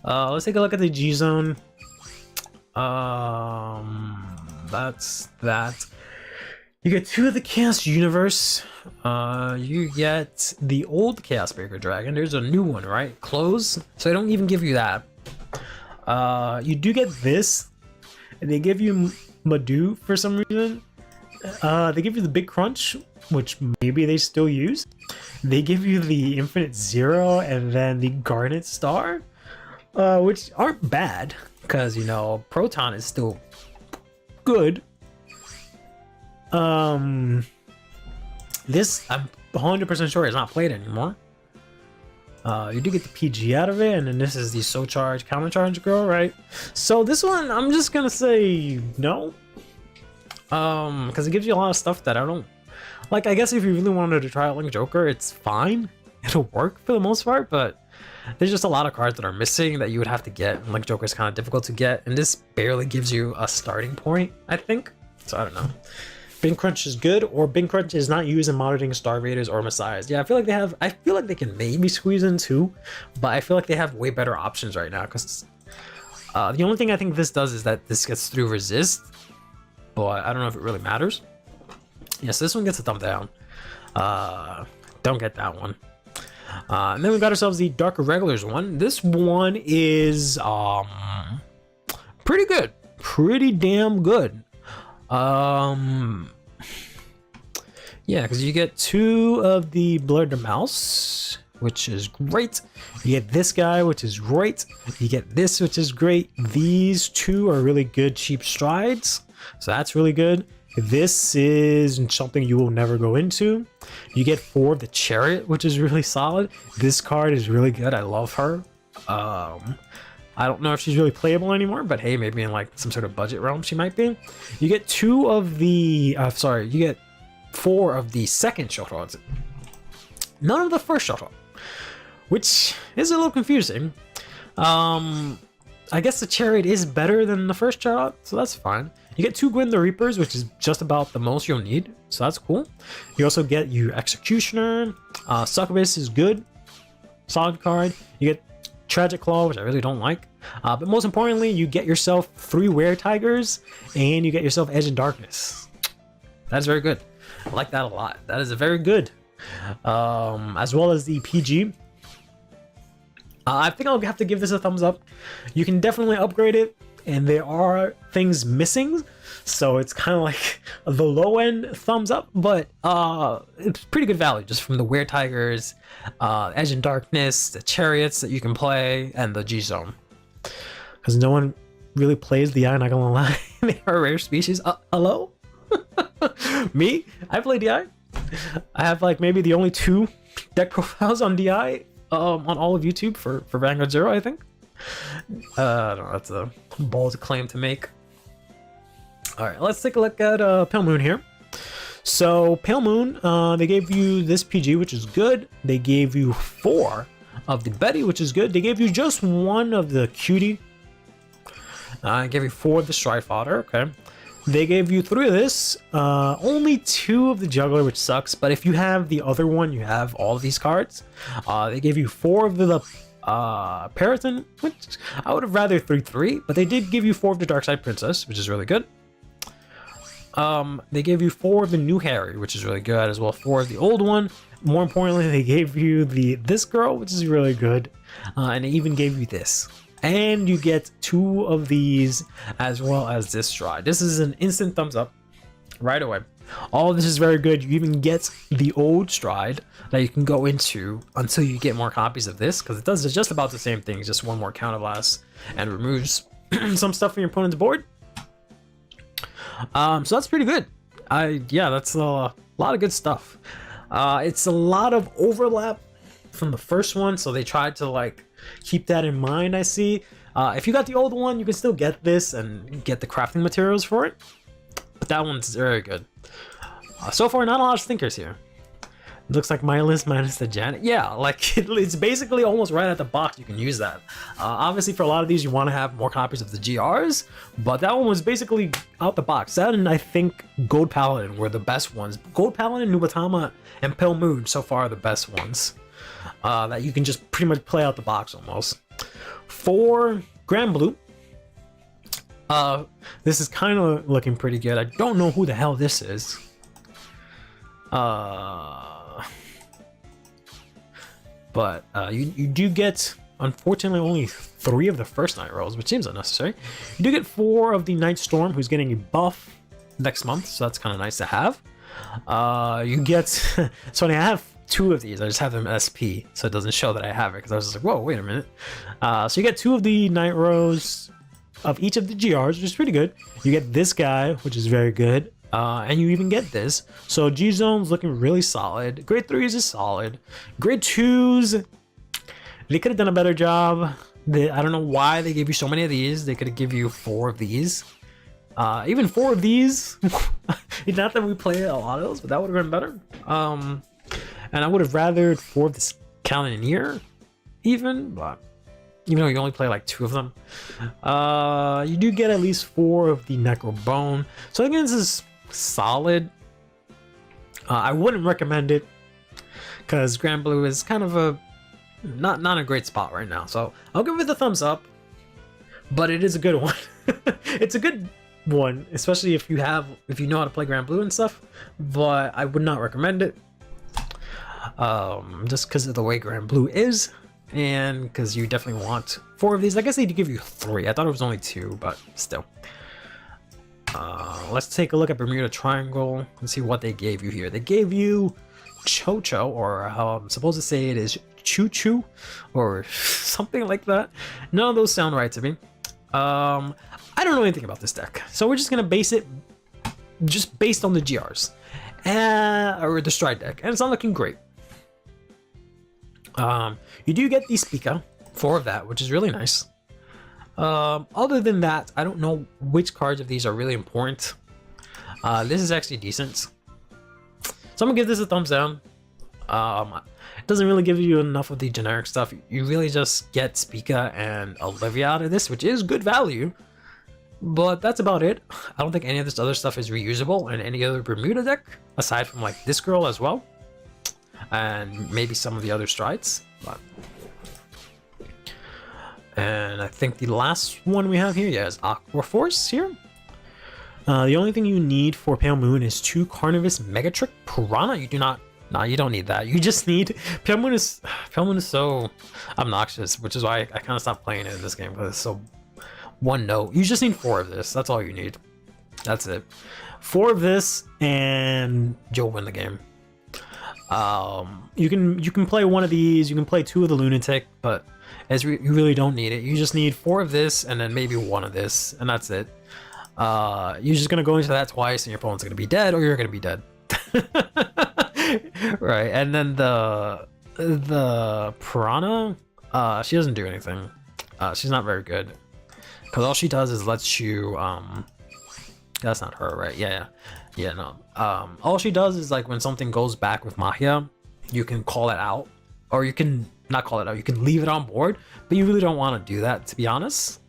Let's take a look at the G-Zone. That's that. You get 2 of the Chaos Universe. You get the old Chaos Breaker Dragon. There's a new one, right? Close. So I don't even give you that. You do get this. And they give you Madu for some reason. They give you the Big Crunch, which maybe they still use. They give you the Infinite Zero and then the Garnet Star, which aren't bad because, you know, Proton is still good. This I'm 100% sure is not played anymore. You do get the PG out of it, and then this is the So Charge Counter Charge Girl, right? So this one, I'm just gonna say no. Because it gives you a lot of stuff that I don't like. I guess if you really wanted to try out Link Joker, it's fine. It'll work for the most part, but there's just a lot of cards that are missing that you would have to get. And Link Joker is kind of difficult to get, and this barely gives you a starting point, I think. So I don't know. Bing Crunch is good, or Bing Crunch is not used in monitoring Star Raiders or Messiahs. Yeah, I feel like they have. I feel like they can maybe squeeze in 2, but I feel like they have way better options right now. Because the only thing I think this does is that this gets through resist, but I don't know if it really matters. Yeah, so this one gets a thumb down. Don't get that one. And then we got ourselves the Dark Irregulars one. This one is pretty good, pretty damn good. Yeah, because you get 2 of the Blurred Mouse, which is great. You get this guy, which is great. You get this, which is great. These 2 are really good cheap strides, so that's really good. This is something you will never go into. You get 4 of the Chariot, which is really solid. This card is really good. I love her. I don't know if she's really playable anymore, but hey, maybe in like some sort of budget realm she might be. You get 2 of the, you get 4 of the second Shoto. None of the first Shoto, which is a little confusing. I guess the Chariot is better than the first Chariot, so that's fine. You get 2 Gwyn the Reapers, which is just about the most you'll need, so that's cool. You also get your Executioner. Succubus is good, solid card. You get Tragic Claw, which I really don't like. But most importantly, you get yourself 3 Were Tigers, and you get yourself Edge and Darkness. That's very good. I like that a lot. That is a very good. as well as the PG. I think I'll have to give this a thumbs up. You can definitely upgrade it, and there are things missing, so it's kind of like the low end thumbs up, but it's pretty good value just from the Were Tigers, Edge and Darkness, the Chariots that you can play, and the G Zone. Because no one really plays DI, not gonna lie. They are a rare species. Hello? Me? I play DI. I have like maybe the only 2 deck profiles on DI on all of YouTube for Vanguard 0, I think. I don't know, that's a bold claim to make. Alright, let's take a look at Pale Moon here. So, Pale Moon, they gave you this PG, which is good. They gave you 4 of the Betty, which is good. They gave you just 1 of the Cutie. I gave you 4 of the Stride Fodder, okay. They gave you 3 of this, only 2 of the Juggler, which sucks, but if you have the other one, you have all of these cards. They gave you 4 of the Periton, which I would have rather 3, but they did give you 4 of the Darkside Princess, which is really good. They gave you 4 of the new Harry, which is really good, as well as 4 of the old one. More importantly, they gave you this girl, which is really good, and they even gave you this. And you get 2 of these, as well as this Stride. This is an instant thumbs up right away. All of this is very good. You even get the old Stride that you can go into until you get more copies of this, because it does just about the same thing, just 1 more counterblast and removes some stuff from your opponent's board. So that's pretty good. Yeah, that's a lot of good stuff. It's a lot of overlap from the first one, so they tried to like keep that in mind. I see. If you got the old one, you can still get this and get the crafting materials for it, but that one's very good. So far, not a lot of stinkers here. It looks like my list minus the Janet. Yeah, like it's basically almost right at the box. You can use that. Obviously, for a lot of these, you want to have more copies of the GRs, but that one was basically out the box. That and I think Gold Paladin were the best ones. Gold Paladin, Nubatama, and Pale Moon so far are the best ones that you can just pretty much play out the box almost. For Grand Blue, this is kind of looking pretty good. I don't know who the hell this is. But you do get, unfortunately, only 3 of the first Night Rolls, which seems unnecessary. You do get 4 of the Night Storm, who's getting a buff next month, so that's kind of nice to have. You get, so I have 2 of these. I just have them SP, so it doesn't show that I have it, because I was just like, whoa, wait a minute. So you get 2 of the Night Rolls of each of the GRs, which is pretty good. You get this guy, which is very good. And you even get this. So G Zone's looking really solid. Grade 3s is solid. Grade 2s, they could have done a better job. I don't know why they gave you so many of these. They could have given you 4 of these. Even 4 of these. Not that we play a lot of those, but that would have been better. And I would have rathered 4 of this Cannoneer, even, but you know, you only play like 2 of them. You do get at least 4 of the Necro Bone. So again, this is solid. I wouldn't recommend it because Grand Blue is kind of a not a great spot right now. So I'll give it the thumbs up, but it is a good one. It's a good one, especially if you know how to play Grand Blue and stuff. But I would not recommend it, just because of the way Grand Blue is. And because you definitely want 4 of these. I guess they did give you 3. I thought it was only 2, but still. Let's take a look at Bermuda Triangle and see what they gave you here. They gave you Cho-Cho, or how I'm supposed to say it is Choo-Choo, or something like that. None of those sound right to me. I don't know anything about this deck, so we're just gonna base it just based on the GRs, or the Stride deck, and it's not looking great. You do get the Spica, 4 of that, which is really nice. Other than that, I don't know which cards of these are really important. This is actually decent, so I'm gonna give this a thumbs down. It doesn't really give you enough of the generic stuff. You really just get Spica and Olivia out of this, which is good value, but that's about it. I don't think any of this other stuff is reusable in any other Bermuda deck, aside from like this girl as well, and maybe some of the other Strides. But and I think the last one we have here, yeah, is Aqua Force here. The only thing you need for Pale Moon is 2 Carnivorous Megatrick Piranha. You do not Nah, you don't need that. You just need Pale Moon is so obnoxious, which is why I kind of stopped playing it in this game because it's so one note. You just need 4 of this. That's all you need. That's it. 4 of this, and you'll win the game. You can play 1 of these. You can play 2 of the Lunatic, but you really don't need it. You just need 4 of this, and then maybe 1 of this, and that's it. You're just gonna go into that twice, and your opponent's gonna be dead, or you're gonna be dead. Right, and then the Piranha, she doesn't do anything. She's not very good because all she does is lets you that's not her, right? Yeah, no. All she does is like when something goes back with Mahia, you can call it out, or you can not call it out. You can leave it on board, but you really don't want to do that, to be honest,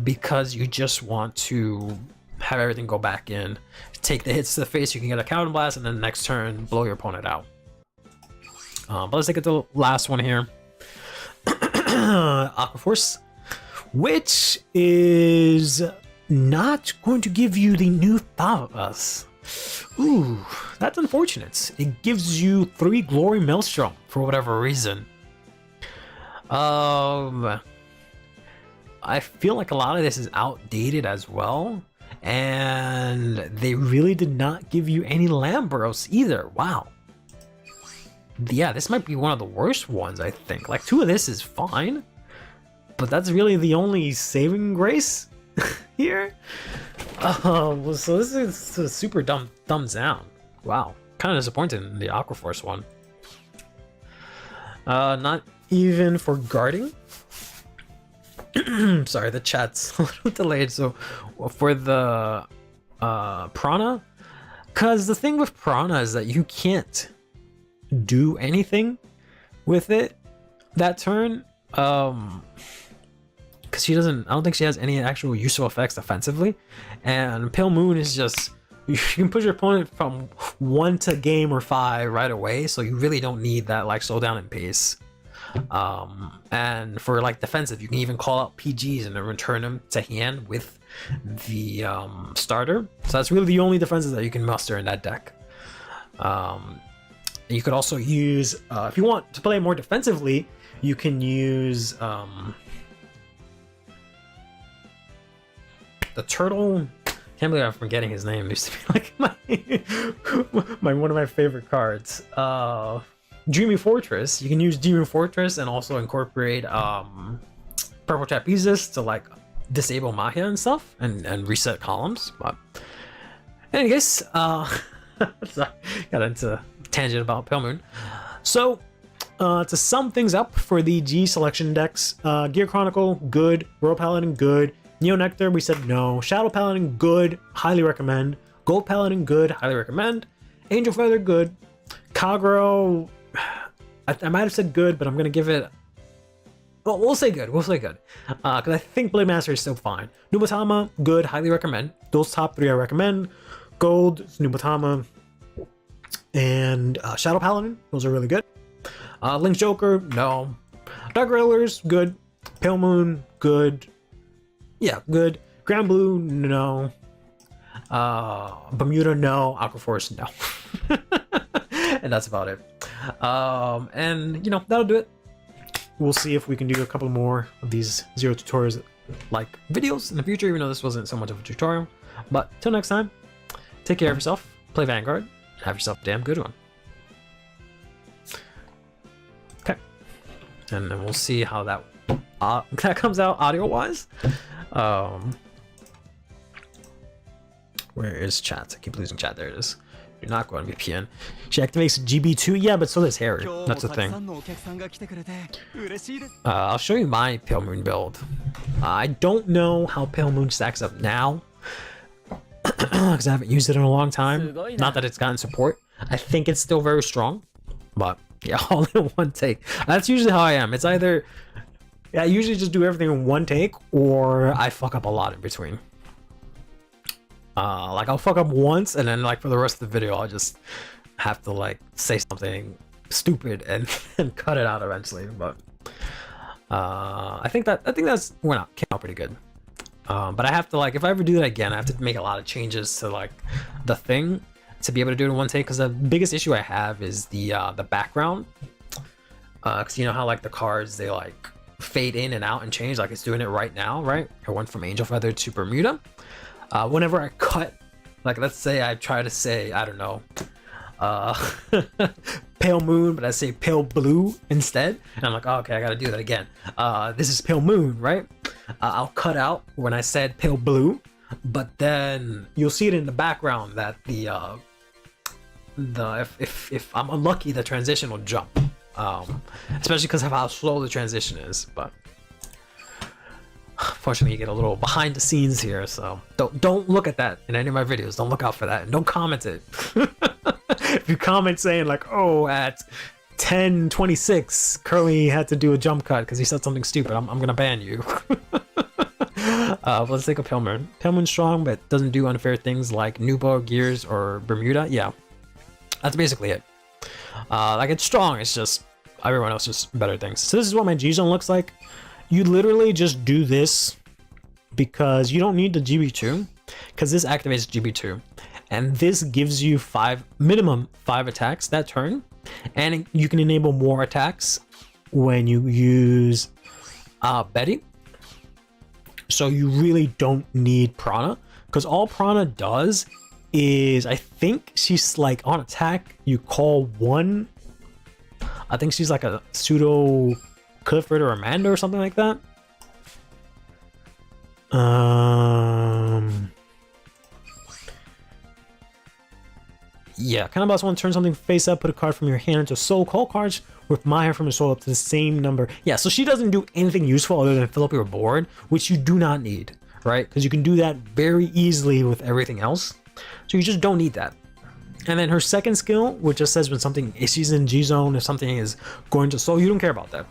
because you just want to have everything go back in, take the hits to the face. You can get a counter blast, and then next turn blow your opponent out. But let's take it to the last one here. Aqua Force, which is not going to give you the new Thavas. Ooh, that's unfortunate. It gives you 3 Glory Maelstrom for whatever reason. I feel like a lot of this is outdated as well, and they really did not give you any Lambros either. Wow. Yeah, this might be one of the worst ones, I think. Like 2 of this is fine, but that's really the only saving grace here. So this is a super thumbs down. Wow, kind of disappointed in the Aqua Force one. Not even for guarding. Sorry, the chat's a little delayed. So for the Prana, because the thing with Prana is that you can't do anything with it that turn. Because she doesn't, I don't think she has any actual useful effects defensively. And Pale Moon is just, you can push your opponent from 1 to game or 5 right away, so you really don't need that like slowdown and pace. And for like defensive, you can even call out PGs and then return them to hand with the starter. So that's really the only defenses that you can muster in that deck. You could also use, if you want to play more defensively, you can use the turtle. Can't believe I'm forgetting his name. It used to be like my one of my favorite cards. Dreamy Fortress. You can use Dreamy Fortress and also incorporate Purple Trapezist to like disable Mahia and stuff and reset columns. But anyways, sorry, got into a tangent about Pale Moon. So to sum things up for the G selection decks, Gear Chronicle, good. Royal Paladin, good. Neo Nectar, we said no. Shadow Paladin, good. Highly recommend. Gold Paladin, good. Highly recommend. Angel Feather, good. Kagero, I might have said good, but I'm gonna give it. Well, we'll say good. We'll say good, because I think Blade Master is still fine. Nubatama, good. Highly recommend. Those top 3 I recommend. Gold, Nubatama, and Shadow Paladin. Those are really good. Link's Joker, no. Dark Railers, good. Pale Moon, good. Yeah, good. Grand Blue, no. Bermuda, no. Aquaforce, no. And that's about it. And you know, that'll do it. We'll see if we can do a couple more of these Zero tutorials like videos in the future, even though this wasn't so much of a tutorial. But till next time, take care of yourself, play Vanguard, and have yourself a damn good one. Okay. And then we'll see how that comes out audio-wise. Where is chat? I keep losing chat. There it is. You're not going to VPN. She activates GB2. Yeah, but so does Harry. That's the thing. I'll show you my Pale Moon build. I don't know how Pale Moon stacks up now, because I haven't used it in a long time. Not that it's gotten support. I think it's still very strong, but yeah, all in one take. That's usually how I am. It's either I usually just do everything in one take, or I fuck up a lot in between. Like I'll fuck up once, and then like for the rest of the video, I'll just have to like say something stupid and cut it out eventually. But I think that's came out pretty good. But I have to like, if I ever do that again, I have to make a lot of changes to like the thing, to be able to do it in one take, because the biggest issue I have is the background. Because you know how like the cards, they like fade in and out and change, like it's doing it right now, right? I went from Angel Feather to Bermuda. Whenever I cut, like let's say I try to say, I don't know, pale moon, but I say pale blue instead, and I'm like, oh, okay, I gotta do that again. This is pale moon, right? I'll cut out when I said pale blue, but then you'll see it in the background that if I'm unlucky, the transition will jump, especially because of how slow the transition is. But unfortunately, you get a little behind the scenes here, so don't look at that in any of my videos. Don't look out for that, and don't comment it. If you comment saying like, oh, at 10:26 Curly had to do a jump cut because he said something stupid, I'm gonna ban you. Let's take a Pale Moon. Pale Moon's strong, but doesn't do unfair things like Nubo, Gears, or Bermuda. Yeah, that's basically it. Like, it's strong, it's just everyone else just better things. So this is what my G zone looks like. You literally just do this because you don't need the GB2, because this activates GB2, and this gives you minimum 5 attacks that turn, and you can enable more attacks when you use Betty. So you really don't need Prana, because all Prana does is, I think she's like on attack, you call one. I think she's like a pseudo Clifford or Amanda or something like that. Yeah, kind of boss one, turn something face up, put a card from your hand into soul, call cards with Maya from your soul up to the same number. Yeah, so she doesn't do anything useful other than fill up your board, which you do not need, right? Because you can do that very easily with everything else. So you just don't need that. And then her second skill, which just says when something issues in G zone, if something is going to soul, you don't care about that.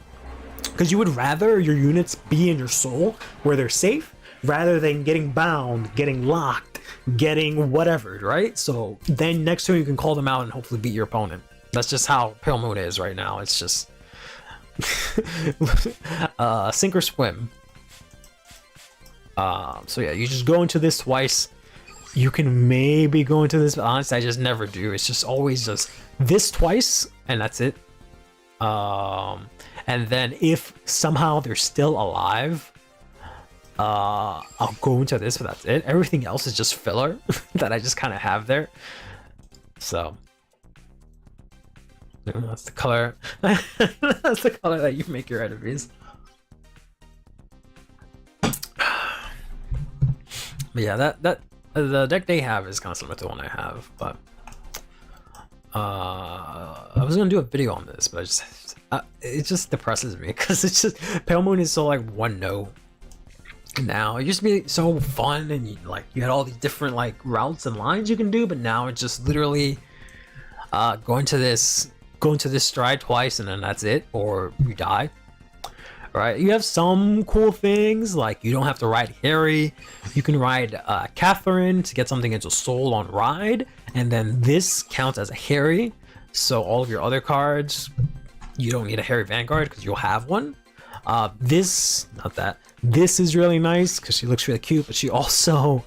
Because you would rather your units be in your soul where they're safe, rather than getting bound, getting locked, getting whatever, right? So then next turn you can call them out and hopefully beat your opponent. That's just how Pale Moon is right now. It's just sink or swim. So yeah, you just go into this twice. You can maybe go into this, but honestly, I just never do. It's just always just this twice, and that's it. And then if somehow they're still alive, I'll go into this, but that's it. Everything else is just filler that I just kind of have there. So that's the color. That's the color that you make your enemies. But yeah, that the deck they have is kind of similar to the one I have, but I was gonna do a video on this, but it just depresses me because it's just Pale Moon is so like one note now. It used to be so fun, and you had all these different like routes and lines you can do, but now it's just literally going to this stride twice and then that's it, or you die. Right, you have some cool things, like you don't have to ride Harry. You can ride Catherine to get something into Soul on ride, and then this counts as a Harry. So all of your other cards, you don't need a HairedVanguard because you'll have one. This is really nice because she looks really cute, but she also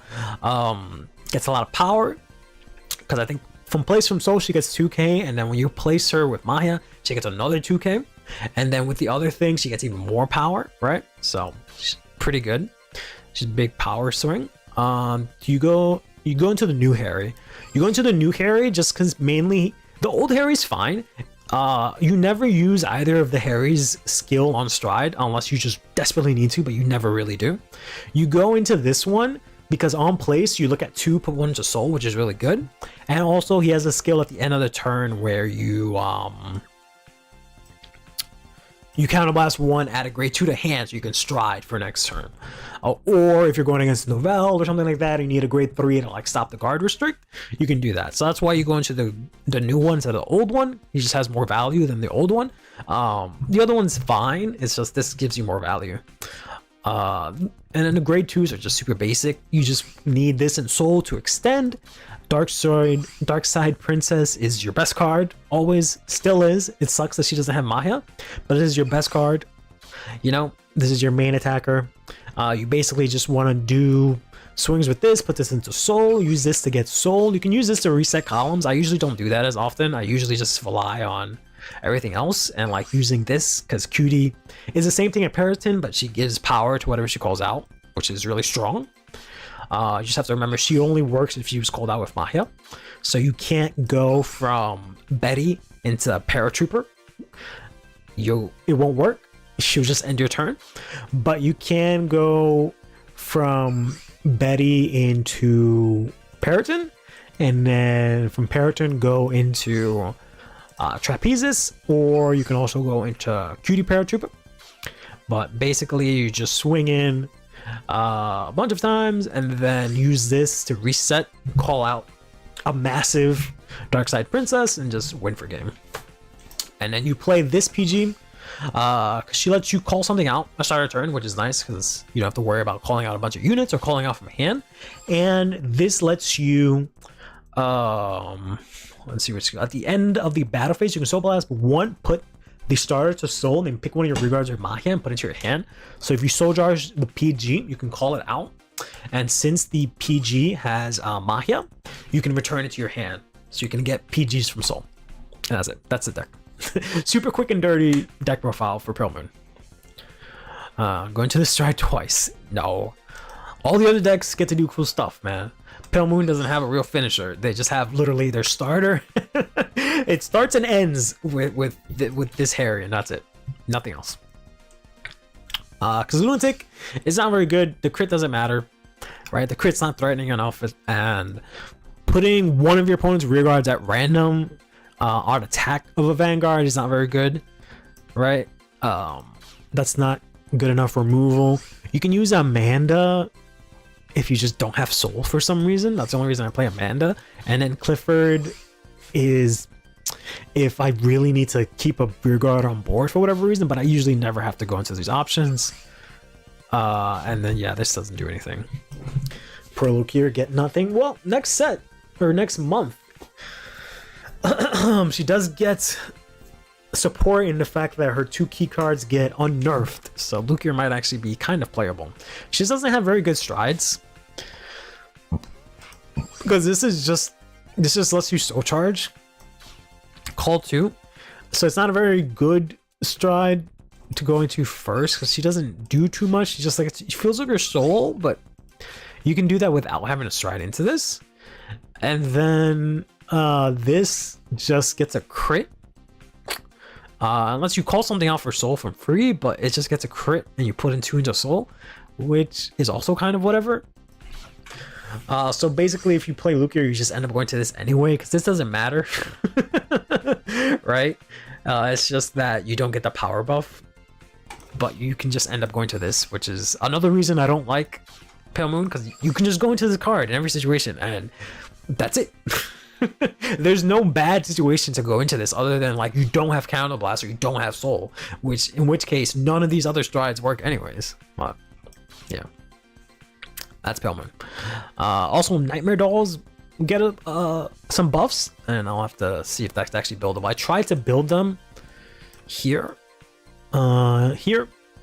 gets a lot of power, because I think from place from Soul she gets 2k, and then when you place her with Maya, she gets another 2k. And then with the other thing, she gets even more power, right? So she's pretty good. She's a big power swing. You go into the new Harry. You go into the new Harry just because mainly the old Harry's fine. You never use either of the Harry's skill on stride unless you just desperately need to, but you never really do. You go into this one because on place you look at 2, put 1 into soul, which is really good. And also he has a skill at the end of the turn where you counterblast 1, add a grade 2 to hand, so you can stride for next turn. Or if you're going against Novell or something like that, and you need a grade 3 to like stop the guard restrict, you can do that. So that's why you go into the new one instead of the old one. He just has more value than the old one. The other one's fine. It's just this gives you more value. And then the grade 2s are just super basic. You just need this in Soul to extend. Dark Side Princess is your best card, always, still is. It sucks that she doesn't have Maya, but it is your best card. You know, this is your main attacker. You basically just want to do swings with this, put this into soul, use this to get soul. You can use this to reset columns. I usually don't do that as often. I usually just rely on everything else and like using this because Cutie is the same thing at Periton, but she gives power to whatever she calls out, which is really strong. You just have to remember she only works if she was called out with Maya. So you can't go from Betty into Paratrooper. It won't work. She'll just end your turn. But you can go from Betty into Periton, and then from Periton go into Trapezis, or you can also go into Cutie Paratrooper. But basically you just swing in a bunch of times and then use this to reset, call out a massive Dark Side Princess, and just win for game. And then you play this PG. She lets you call something out a start of turn, which is nice because you don't have to worry about calling out a bunch of units or calling out from hand. And this lets you let's see what's at the end of the battle phase. You can soul blast one, put the starter to soul, and then pick one of your rearguards or Mahia and put it into your hand. So if you soul charge the PG, you can call it out. And since the PG has Mahia, you can return it to your hand. So you can get PGs from soul. And that's it. That's the deck. Super quick and dirty deck profile for Pale Moon. Going to the stride twice. No. All the other decks get to do cool stuff, man. Pale Moon doesn't have a real finisher. They just have literally their starter. It starts and ends with this Harry, and that's it. Nothing else. Because Lunatic is not very good. The crit doesn't matter, right? The crit's not threatening enough, and putting one of your opponent's rearguards at random on attack of a Vanguard is not very good, right? That's not good enough removal. You can use Amanda if you just don't have soul for some reason. That's the only reason I play Amanda. And then Clifford is if I really need to keep a rearguard on board for whatever reason, but I usually never have to go into these options. And then yeah, this doesn't do anything. Poor Lukir get nothing. Well, next set or next month, she does get support in the fact that her 2 key cards get unnerfed, so Lukir might actually be kind of playable. She just doesn't have very good strides because this just lets you soul charge, call 2, so it's not a very good stride to go into first because she doesn't do too much. She just like, it feels like her soul, but you can do that without having to stride into this. And then this just gets a crit unless you call something out for soul from free, but it just gets a crit and you put in 2 into soul, which is also kind of whatever. So basically if you play Lukir, you just end up going to this anyway because this doesn't matter. Right? It's just that you don't get the power buff, but you can just end up going to this, which is another reason I don't like Pale Moon, because you can just go into this card in every situation and that's it. There's no bad situation to go into this other than like you don't have Counter Blast or you don't have Soul, in which case none of these other strides work anyways. But yeah, that's Pale Moon. Also, Nightmare Dolls get some buffs, and I'll have to see if that's actually buildable. I tried to build them here, but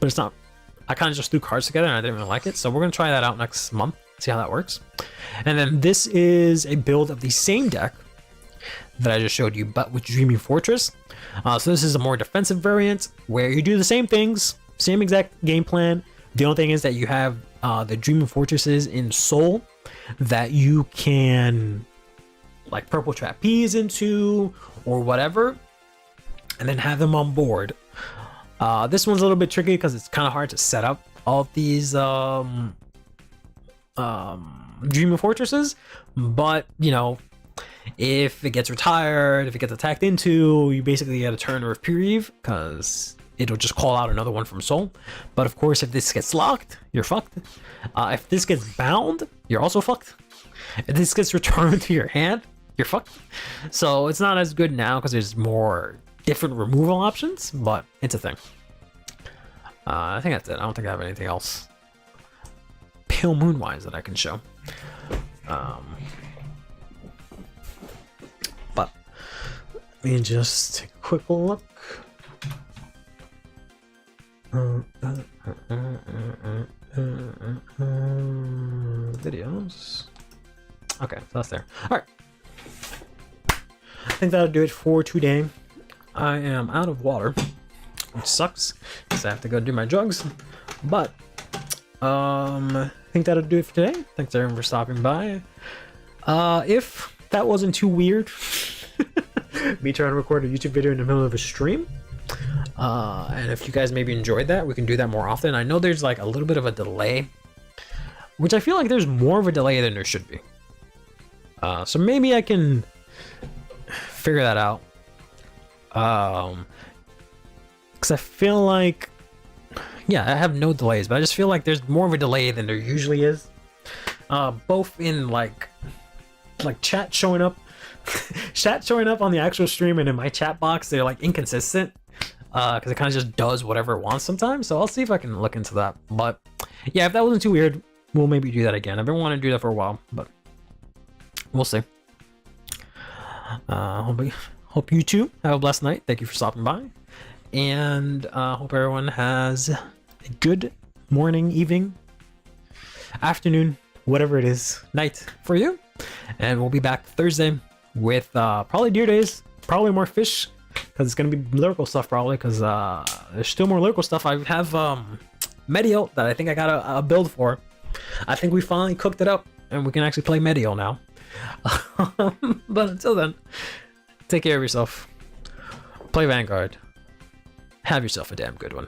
it's not. I kind of just threw cards together and I didn't really like it, so we're gonna try that out next month, see how that works. And then this is a build of the same deck that I just showed you, but with Dreaming Fortress. So this is a more defensive variant where you do the same things, same exact game plan. The only thing is that you have the Dreaming Fortresses in Soul that you can like Purple Trapeze into or whatever, and then have them on board. This one's a little bit tricky because it's kind of hard to set up all of these Dreaming Fortresses, but you know, if it gets retired, if it gets attacked into, you basically get a turn of reprieve because it'll just call out another one from Soul. But of course, if this gets locked, you're fucked. If this gets bound, you're also fucked. If this gets returned to your hand, you're fucked. So it's not as good now because there's more different removal options, but it's a thing. I think that's it. I don't think I have anything else Pale Moon wise that I can show. But let me just take a quick look. Video. else? Okay, so that's there. Alright. I think that'll do it for today. I am out of water, which sucks, because I have to go do my drugs. But, I think that'll do it for today. Thanks everyone for stopping by. If that wasn't too weird, me trying to record a YouTube video in the middle of a stream, and if you guys maybe enjoyed that, we can do that more often. I know there's like a little bit of a delay, which I feel like there's more of a delay than there should be. So maybe I can figure that out. Because I feel like, yeah, I have no delays, but I just feel like there's more of a delay than there usually is. Both in like chat showing up, chat showing up on the actual stream, and in my chat box, they're like inconsistent. Because it kind of just does whatever it wants sometimes. So I'll see if I can look into that. But yeah, if that wasn't too weird, we'll maybe do that again. I've been wanting to do that for a while, but we'll see. Hope you too have a blessed night. Thank you for stopping by, and hope everyone has a good morning, evening, afternoon, whatever it is, night for you. And we'll be back Thursday with probably Deer Days, probably more fish, because it's gonna be lyrical stuff probably, because there's still more lyrical stuff. I have Medio that I think I got a build for. I think we finally cooked it up, and we can actually play Medio now. But until then, take care of yourself, play Vanguard, have yourself a damn good one.